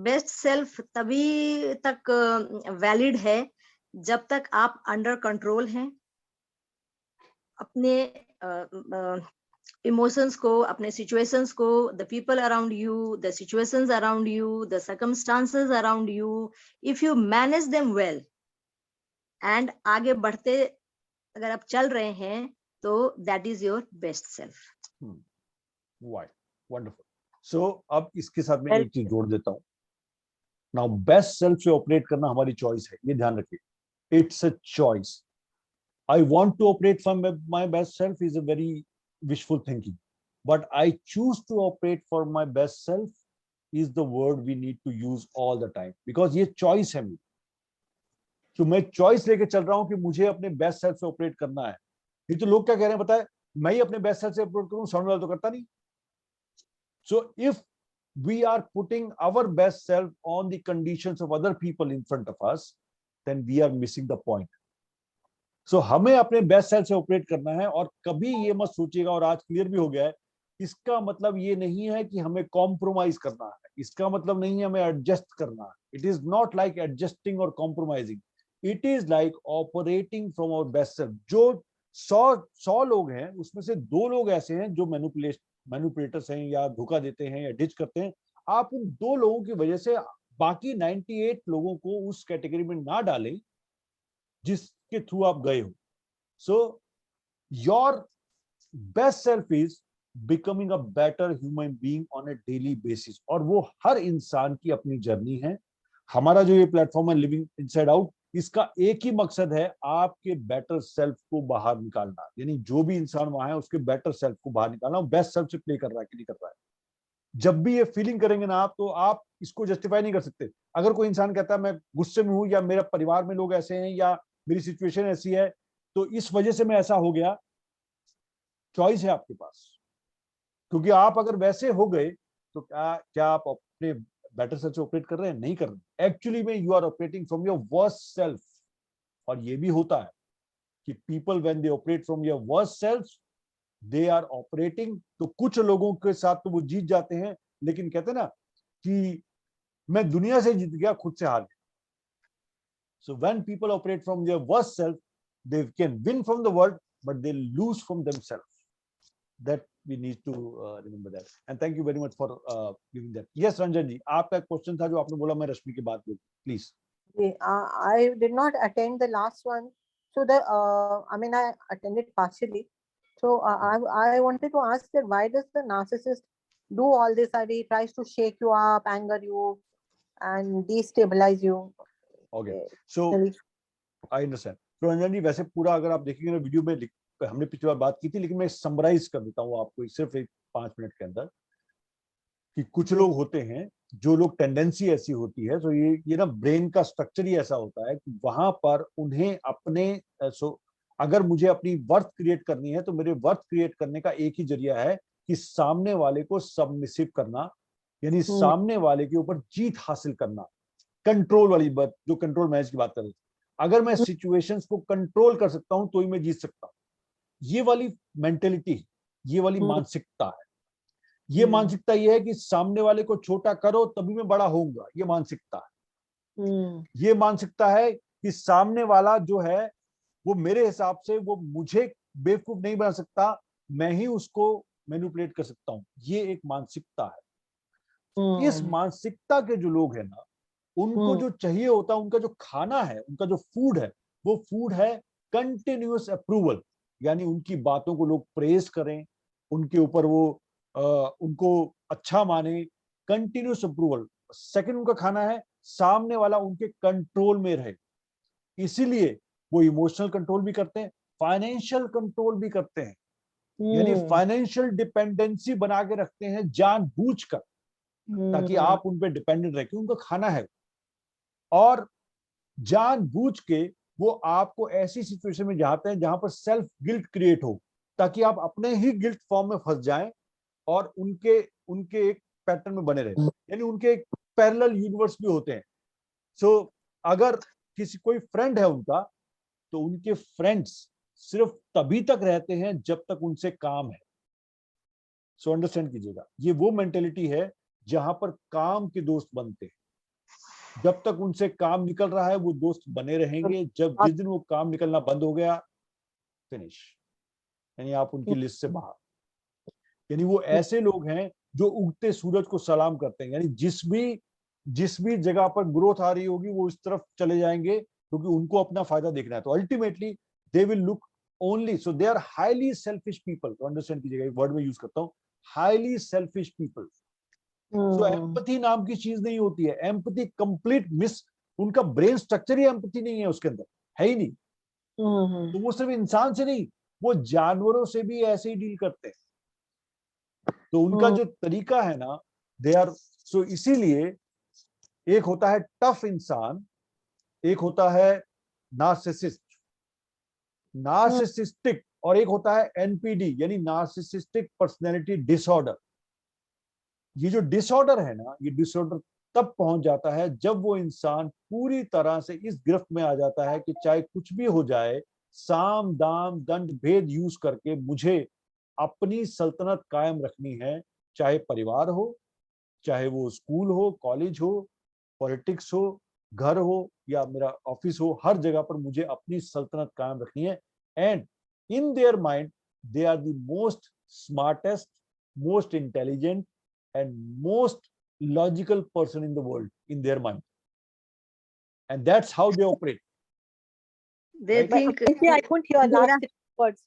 बेस्ट सेल्फ तभी तक वैलिड है जब तक आप अंडर कंट्रोल हैं, अपने इमोशंस को, अपने सिचुएशंस को, the people around you, the situations around you, the circumstances around you, if you manage them well and आगे बढ़ते अगर आप चल रहे हैं तो that is your best self. Wonderful. So अब इसके साथ में एक चीज जोड़ देता हूँ. नाउ बेस्ट सेल्फ से ऑपरेट करना हमारी चॉइस है, ये ध्यान रखिए. It's a choice. I want to operate from my best self is a very wishful thinking, but I choose to operate for my best self is the word we need to use all the time, because ये choice है मेरी. तो मैं choice लेके चल रहा हूँ कि मुझे अपने best self से operate करना है. ये तो लोग क्या कह रहे हैं पता है, मैं ही अपने best self से operate करूँ, सामने वाला तो करता नहीं. So if we are putting our best self on the conditions of other people in front of us, then we are missing the point. So हमें अपने बेस्ट सेल्फ से ऑपरेट करना है. और कभी ये मत सोचिएगा, और आज क्लियर भी हो गया है, इसका मतलब ये नहीं है कि हमें कॉम्प्रोमाइज करना है, इसका मतलब नहीं है हमें एडजस्ट करना है. It is not like adjusting और compromising, it is like operating from our best self. जो 100 लोग हैं उसमें से 2 लोग ऐसे हैं जो मैनिपुलेटर्स हैं या धोखा देते हैं या डिच करते हैं. आप उन 2 लोगों की वजह से बाकी 98 लोगों को उस कैटेगरी में ना डालें जिसके थ्रू आप गए हो. So your best self is becoming a better human being on a daily basis, और वो हर इंसान की अपनी जर्नी है. हमारा जो ये प्लेटफॉर्म है लिविंग इनसाइड आउट, इसका एक ही मकसद है आपके बेटर सेल्फ को बाहर निकालना. यानी जो भी इंसान वहां है उसके बेटर सेल्फ को बाहर निकालना. बेस्ट सेल्फ से प्ले कर रहा है कि नहीं कर रहा है. जब भी ये फीलिंग करेंगे ना आप, तो आप इसको जस्टिफाई नहीं कर सकते. अगर कोई इंसान कहता है मैं गुस्से में हूं, या मेरा परिवार में लोग ऐसे हैं, या मेरी सिचुएशन ऐसी है, तो इस वजह से मैं ऐसा हो गया, चॉइस है आपके पास. क्योंकि आप अगर वैसे हो गए तो क्या आप अपने बेटर सेल्फ से ऑपरेट कर रहे हैं? नहीं कर रहे. एक्चुअली में you are operating from your worst self. और ये भी होता है कि people when they operate from your worst self they are operating, तो कुछ लोगों के साथ तो वो जीत जाते हैं, लेकिन कहते हैं ना कि मैं दुनिया से जीत गया, खुद से हार गया. So when people operate from their worst self, they can win from the world, but they lose from themselves. That we need to remember that. And thank you very much for giving that. Yes, Ranjan ji, आपका क्वेश्चन था जो आपने बोला मैं रश्मि की बात बोलूं, please. I did not attend the last one, so I mean I attended partially. So I wanted to ask that why does the narcissist do all this? He tries to shake you up, anger you, and destabilize you. Okay, so I understand. तो रंजन जी वैसे पूरा अगर आप देखेंगे ना वीडियो में हमने पिछली बार बात की थी, लेकिन मैं समराइज कर देता हूँ आपको सिर्फ 5 मिनट के अंदर कि कुछ लोग होते हैं जो लोग टेंडेंसी ऐसी होती है, तो ये ना ब्रेन का स्ट्रक्चर ही ऐसा होता है कि वहां पर उन्हें अपने अगर मुझे अपनी वर्थ क्रिएट करनी है तो मेरे वर्थ क्रिएट करने का एक ही जरिया है कि सामने वाले को सबमिसिव करना, यानी सामने वाले के ऊपर जीत हासिल करना. कंट्रोल वाली बात, जो कंट्रोल मैनेज की बात कर रहे थे, अगर मैं सिचुएशंस को कंट्रोल कर सकता हूं तो ही मैं जीत सकता हूं. ये वाली मेंटेलिटी, ये वाली मानसिकता है. ये मानसिकता ये है कि सामने वाले को छोटा करो तभी मैं बड़ा होऊंगा, ये मानसिकता है. ये मानसिकता है कि सामने वाला जो है वो मेरे हिसाब से वो मुझे बेवकूफ नहीं बना सकता, मैं ही उसको मैनिपुलेट कर सकता हूं. ये एक मानसिकता है. इस मानसिकता के जो लोग हैं ना, उनको जो चाहिए होता है, उनका जो खाना है, उनका जो फूड है, वो फूड है कंटिन्यूअस अप्रूवल. यानी उनकी बातों को लोग प्रेज करें, उनके ऊपर वो उनको अच्छा माने, कंटिन्यूअस अप्रूवल. सेकंड उनका खाना है सामने वाला उनके कंट्रोल में रहे. इसीलिए वो इमोशनल कंट्रोल भी करते हैं, फाइनेंशियल कंट्रोल भी करते हैं. यानी फाइनेंशियल डिपेंडेंसी बना के रखते हैं जानबूझकर, ताकि आप उन पे डिपेंडेंट रहे, उनका खाना है. और जानबूझ के वो आपको ऐसी सिचुएशन में जाते हैं जहां पर सेल्फ गिल्ट क्रिएट हो, ताकि आप अपने ही गिल्ट फॉर्म में फंस जाएं और उनके एक पैटर्न में बने रहे. यानी उनके एक पैरेलल यूनिवर्स भी होते हैं. सो अगर कोई फ्रेंड है उनका, तो उनके फ्रेंड्स सिर्फ तभी तक रहते हैं जब तक उनसे काम है. सो अंडरस्टैंड कीजिएगा, ये वो मेंटेलिटी है जहां पर काम के दोस्त बनते हैं. जब तक उनसे काम निकल रहा है वो दोस्त बने रहेंगे. जब जिस दिन वो काम निकलना बंद हो गया, फिनिश, यानी आप उनकी लिस्ट से बाहर. यानी वो ऐसे लोग हैं जो उगते सूरज को सलाम करते हैं. यानी जिस भी जगह पर ग्रोथ आ रही होगी वो इस तरफ चले जाएंगे, क्योंकि उनको अपना फायदा देखना है. तो ultimately they will look only, so they are highly selfish people. तो अंडरस्टैंड कीजिएगा, एक वर्ड में यूज करता हूं, हाईली सेल्फिश पीपल. तो एम्पैथी नाम की चीज नहीं होती है. एम्पैथी कंप्लीट मिस, उनका ब्रेन स्ट्रक्चर ही एम्पैथी नहीं है, उसके अंदर है ही नहीं. तो वो सिर्फ इंसान से नहीं, वो जानवरों से भी ऐसे ही डील करते हैं. तो उनका जो तरीका है ना, दे आर सो. इसीलिए एक होता है टफ इंसान, एक होता है नार्सिसिस्टिक, और एक होता है एनपीडी यानी नार्सिसिस्टिक पर्सनैलिटी डिसऑर्डर. ये जो डिसऑर्डर है ना, ये डिसऑर्डर तब पहुंच जाता है जब वो इंसान पूरी तरह से इस गिरफ्त में आ जाता है कि चाहे कुछ भी हो जाए, साम दाम दंड भेद यूज करके मुझे अपनी सल्तनत कायम रखनी है. चाहे परिवार हो, चाहे वो स्कूल हो, कॉलेज हो, पॉलिटिक्स हो, घर हो या मेरा ऑफिस हो, हर जगह पर मुझे अपनी सल्तनत कायम रखनी है. And in their mind they are the most smartest, most intelligent and most logical person in the world in their mind, and that's how they operate. They Right? think I couldn't hear last words.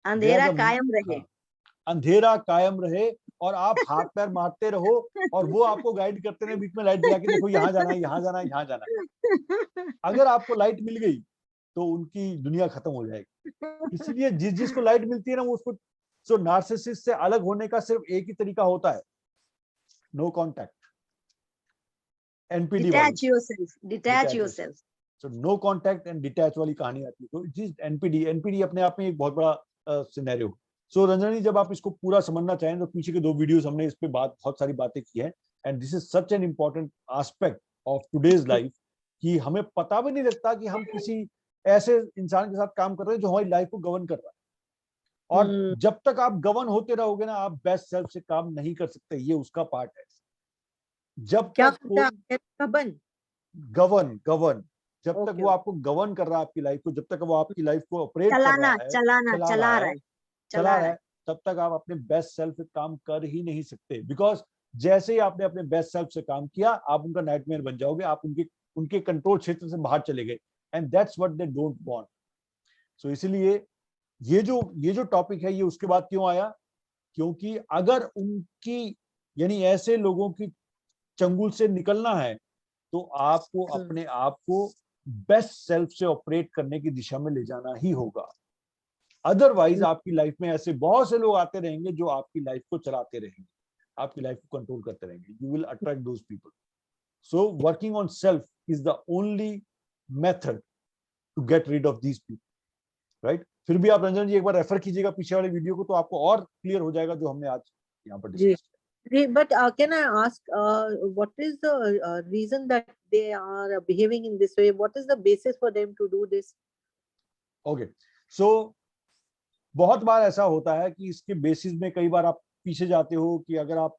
अंधेरा कायम रहे. अंधेरा कायम रहे, और आप हाथ पैर मारते रहो और वो आपको गाइड करते रहे, बीच में लाइट जला के देखो यहाँ जाना है, यहाँ जाना है, यहाँ जाना है. अगर आपको लाइट मिल गई तो उनकी दुनिया खत्म हो जाएगी. इसलिए जिसको लाइट मिलती है ना, वो उसको. सो नार्सिसिस्ट से अलग होने का सिर्फ एक ही तरीका होता है, no contact. NPD detach yourself. So no contact and detach वाली कहानी आती है. तो जिस एनपीडी अपने आप में एक बहुत बड़ा सिनेरियो. सो रंजनी, जब आप इसको पूरा समझना चाहें तो पीछे के 2 वीडियोस हमने इस पे बहुत सारी बातें की है, and this is such an important aspect of today's life कि हमें पता भी नहीं लगता कि हम किसी ऐसे इंसान के साथ काम कर रहे हैं जो हमारी लाइफ को गवर्न कर रहा है। और जब तक आप गवर्न होते रहोगे ना, आप बेस्ट सेल्फ से काम नहीं कर सकते, ये उसका पार्ट है। जब क्या तक कोई गवर्न गवर्न जब तक वो आपको गवर्न कर रहा है आपकी लाइफ को, जब तक वो आपकी लाइफ को ऑपरेट कर रहा है, चला रहा है, तब तक आप अपने बेस्ट सेल्फ से काम कर ही नहीं सकते। बिकॉज जैसे ही आपने अपने बेस्ट सेल्फ से काम किया, आप उनका नाइटमेयर बन जाओगे, आप उनके कंट्रोल क्षेत्र से बाहर चले गए, and that's what they don't want. So इसलिए ये जो टॉपिक है, ये उसके बाद क्यों आया, क्योंकि अगर उनकी यानी ऐसे लोगों की चंगुल से निकलना है, तो आपको अपने आप को बेस्ट सेल्फ से ऑपरेट करने की दिशा में ले जाना ही होगा। अदरवाइज आपकी लाइफ में ऐसे बहुत से लोग आते रहेंगे जो आपकी लाइफ को चलाते रहेंगे, आपकी लाइफ को कंट्रोल करते रहेंगे। You will attract those people. So working on self is the only method to get rid of these people, right. फिर भी आप रंजन जी एक बार रेफर कीजिएगा पीछे वाले वीडियो को, तो आपको और क्लियर हो जाएगा जो हमने आज यहाँ पर डिस्कस किया। But can I ask, what is the reason that they are behaving in this way? What is the basis for them to do this? Okay, so बहुत बार ऐसा होता है कि इसके बेसिस में कई बार आप पीछे जाते हो कि अगर आप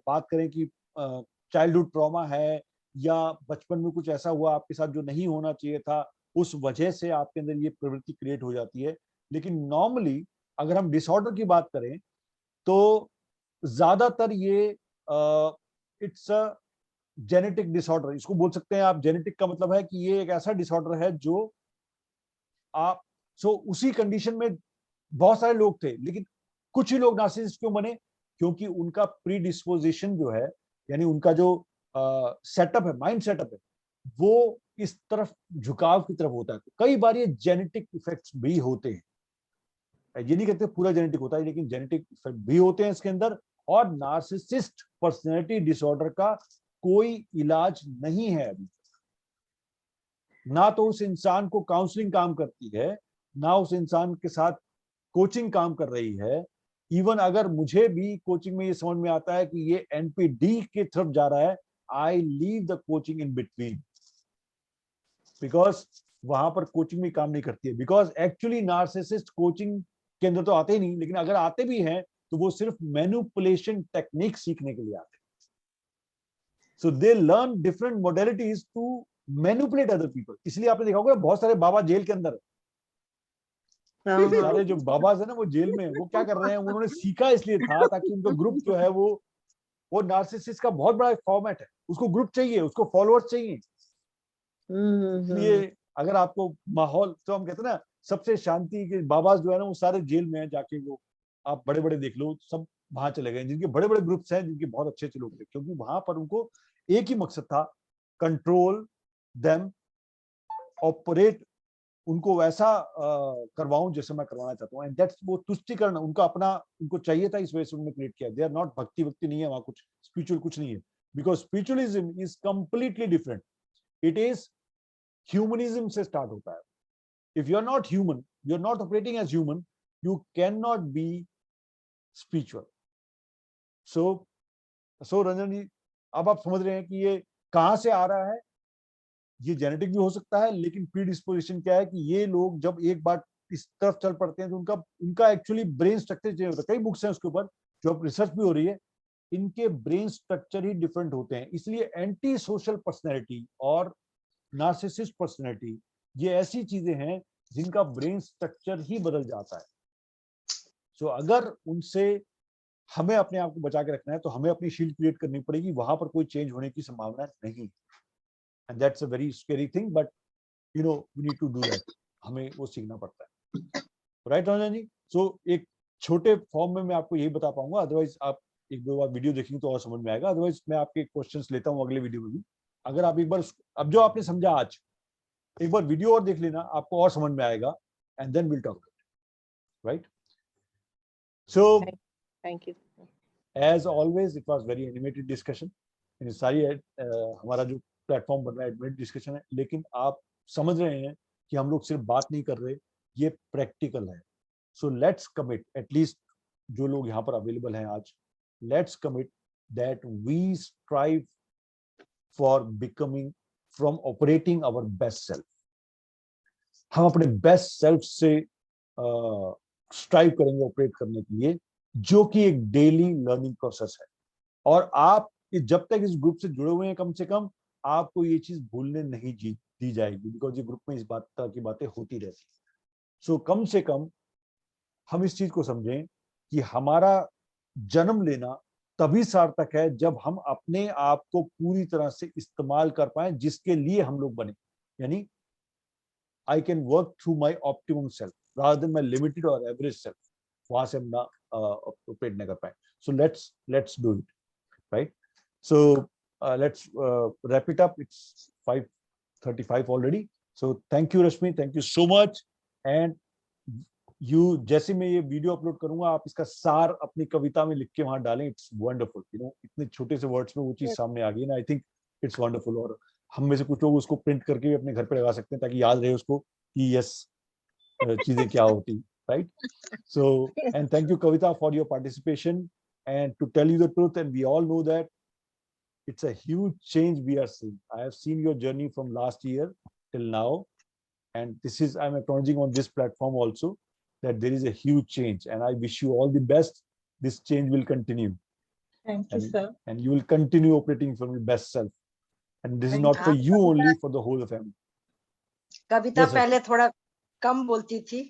बात करें कि चाइल्डहुड ट्रॉमा है या बचपन में कुछ ऐसा हुआ आपके साथ जो नहीं होना चाहिए था, उस वजह से आपके अंदर ये प्रवृत्ति क्रिएट हो जाती है। लेकिन नॉर्मली अगर हम डिसऑर्डर की बात करें तो ज्यादातर ये इट्स अ जेनेटिक डिसऑर्डर, इसको बोल सकते हैं आप। जेनेटिक का मतलब है कि ये एक ऐसा डिसऑर्डर है जो आप उसी कंडीशन में बहुत सारे लोग थे, लेकिन कुछ ही लोग नार्सिसिस्ट क्यों बने, क्योंकि उनका प्री डिस्पोजिशन जो है, यानी उनका जो सेटअप है, माइंड सेटअप है, वो इस तरफ झुकाव की तरफ होता है। तो कई बार ये जेनेटिक इफेक्ट्स भी होते हैं, ये नहीं कहते पूरा जेनेटिक होता है, लेकिन जेनेटिक इफेक्ट भी होते हैं इसके अंदर। और नार्सिसिस्ट पर्सनैलिटी डिसऑर्डर का कोई इलाज नहीं है अभी तक। ना तो उस इंसान को काउंसलिंग काम करती है, ना उस इंसान के साथ कोचिंग काम कर रही है। इवन अगर मुझे भी कोचिंग में ये समझ में आता है कि ये एनपीडी की तरफ जा रहा है, I leave the coaching in between, because वहां पर कोचिंग में काम नहीं करती है। बिकॉज एक्चुअली नार्सिसिस्ट कोचिंग के अंदर तो आते ही नहीं, लेकिन अगर आते भी हैं तो वो सिर्फ मैनिपुलेशन टेक्निक सीखने के लिए आते हैं। So they learn different modalities to manipulate other people. इसलिए आपने देखा होगा बहुत सारे बाबा जेल के अंदर है। सारे जो बाबाज है ना वो जेल में, वो क्या कर रहे हैं, उन्होंने सीखा इसलिए था ताकि उनका ग्रुप जो है वो नार्सिसिस्ट का बहुत बड़ा फॉर्मेट है, उसको ग्रुप चाहिए, उसको फॉलोअर्स चाहिए। इसलिए अगर आपको माहौल, तो हम कहते हैं ना सबसे शांति के बाबाज जो है ना वो सारे जेल में हैं, जाके वो आप बड़े बड़े देख लो, सब वहां चले गए, जिनके बड़े बड़े ग्रुप्स हैं, जिनके बहुत अच्छे अच्छे लोग थे, क्योंकि वहां पर उनको एक ही मकसद था, कंट्रोल देम, ऑपरेट, उनको वैसा करवाऊं जैसे मैं करवाना चाहता हूँ। एंड दैट्स वो तुष्टिकरण उनका अपना उनको चाहिए था, इस वजह से उन्होंने क्रिएट किया। दे आर नॉट भक्ति वक्ति नहीं है वहां, कुछ स्पिरिचुअल कुछ नहीं है, because spiritualism is completely different. It is humanism से स्टार्ट होता है। If you are not human, you are not operating as human, you can not be spiritual. So Ranjan ji, अब आप समझ रहे हैं कि ये कहां से आ रहा है। ये जेनेटिक भी हो सकता है, लेकिन प्री डिस्पोजिशन क्या है कि ये लोग जब एक बार इस तरफ चल पड़ते हैं तो उनका एक्चुअली ब्रेन स्ट्रक्चर चेंज होता है। कई बुक्स हैं उसके ऊपर, जो अब रिसर्च भी हो रही है, इनके ब्रेन स्ट्रक्चर ही डिफरेंट होते हैं। इसलिए एंटी सोशल पर्सनैलिटी और नार्सिसिस्ट पर्सनैलिटी, ये ऐसी चीजें हैं जिनका ब्रेन स्ट्रक्चर ही बदल जाता है। सो अगर उनसे हमें अपने आप को बचा के रखना है तो हमें अपनी शील्ड क्रिएट करनी पड़ेगी, वहां पर कोई चेंज होने की संभावना नहीं। And that's a very scary thing, but you know we need to do that. हमें वो सीखना पड़ता है, राइट रंजन जी। सो एक छोटे फॉर्म में मैं आपको यही बता पाऊंगा, अदरवाइज आप एक दो बार वीडियो देखेंगे तो और समझ में आएगा। अदरवाइज मैं आपके क्वेश्चंस लेता हूँ अगले वीडियो में भी। अगर आप एक बार अब जो आपने समझा आज, एक बार वीडियो और देख लेना, आपको और समझ में आएगा, and then will talk, right. So thank you. As always it was very animated discussion. सारी हमारा जो प्लेटफॉर्म बन रहा है एडमिट डिस्कशन है, लेकिन आप समझ रहे हैं कि हम लोग सिर्फ बात नहीं कर रहे, ये प्रैक्टिकल है। सो लेट्स कमिट, एटलीस्ट जो लोग यहाँ पर अवेलेबल हैं आज, let's commit that we strive for becoming from operating our best self. हम अपने बेस्ट सेल्फ से स्ट्राइव करेंगे ऑपरेट करने के लिए, जो कि एक डेली लर्निंग प्रोसेस है। और आप जब तक इस ग्रुप से जुड़े हुए हैं, कम से कम आपको ये चीज भूलने नहीं दी जाएगी, बिकॉज ये ग्रुप में इस बात तरह की बातें होती रहती है। सो कम से कम हम इस चीज को समझें कि हमारा जन्म लेना तभी सार्थक है जब हम अपने आप को पूरी तरह से इस्तेमाल कर पाए जिसके लिए हम लोग बने। यानी I can work through my optimum self rather than my limited or average self. वहां से हम ना ऑपरेट नहीं कर पाए। So let's do it, right? So let's wrap it up. It's 5:35 already. So thank you Rashmi, thank you so much. And you, जैसे मैं ये वीडियो अपलोड करूंगा, आप इसका सार अपनी कविता में लिख के वहां डालें। It's wonderful, you know, इतने छोटे से वर्ड्स में वो चीज सामने आ गई ना। I think it's wonderful। और हम में से कुछ लोग उसको प्रिंट करके भी अपने घर पे लगा सकते हैं ताकि याद रहे उसको कि यस चीजें क्या होती, right? So and thank you Kavita for your participation. And to tell you the truth, and we all know that it's a huge change we are seeing. I have seen your journey from last year till now, and this is, I'm acknowledging on this platform also that there is a huge change, and I wish you all the best. This change will continue. Thank you, sir. And you will continue operating from your best self. And this is not for you only, for the whole family. Kavita Yes, sir. पहले थोड़ा कम बोलती थी,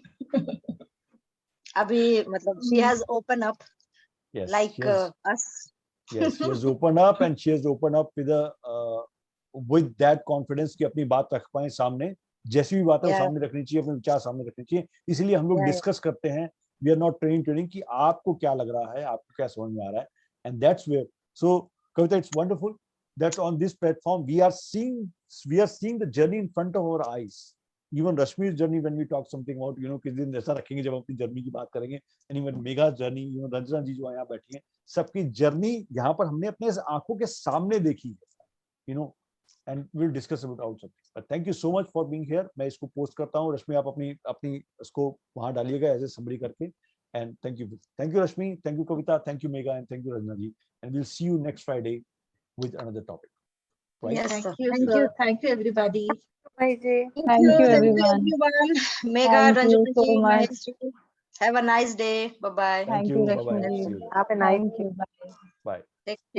अभी मतलब she has opened up Yes, like she has, us. yes, she has opened up, and she has opened up with that confidence कि अपनी बात रख पाए सामने। जैसी भी बात है Yeah. सामने रखनी चाहिए, अपने विचार सामने रखने चाहिए। इसीलिए हम लोग Yeah. डिस्कस करते हैं। वी आर नॉट ट्रेनिंग कि आपको क्या लग रहा है, आपको क्या समझ में आ रहा है, and that's where. So Kavita, it's wonderful that on this platform we are seeing the journey in front of our eyes. Even Rashmi's journey, when we talk something about, you know, किस दिन ऐसा रखेंगे जब अपनी जर्नी की बात करेंगे, and even Megha's journey, you know, Ranjana जी जो यहाँ बैठी हैं, सबकी जर्नी यहाँ पर हमने अपने आंखों के सामने देखी है, you know, and we'll discuss about something. But thank you so much for being here. मैं इसको पोस्ट करता हूँ। रश्मि, आप अपनी इसको वहां डालिएगा एज ए समरी करके। And thank you Rashmi, thank you Kavita, thank you Megha, and thank you Ranjana ji, and we'll see you next Friday with another topic. Right? Yes, Thank sir. you, Thank sir. you. Thank you, everybody. Bye, Jay. Thank you, everyone. Megha, Thank you Ranjana so ji, much. Mahesh ji. Have a nice day. Bye bye. Thank Thank you. you, Bye bye. Rashmi See ji. you. Have a nice Thank you. Bye. Bye. Take care.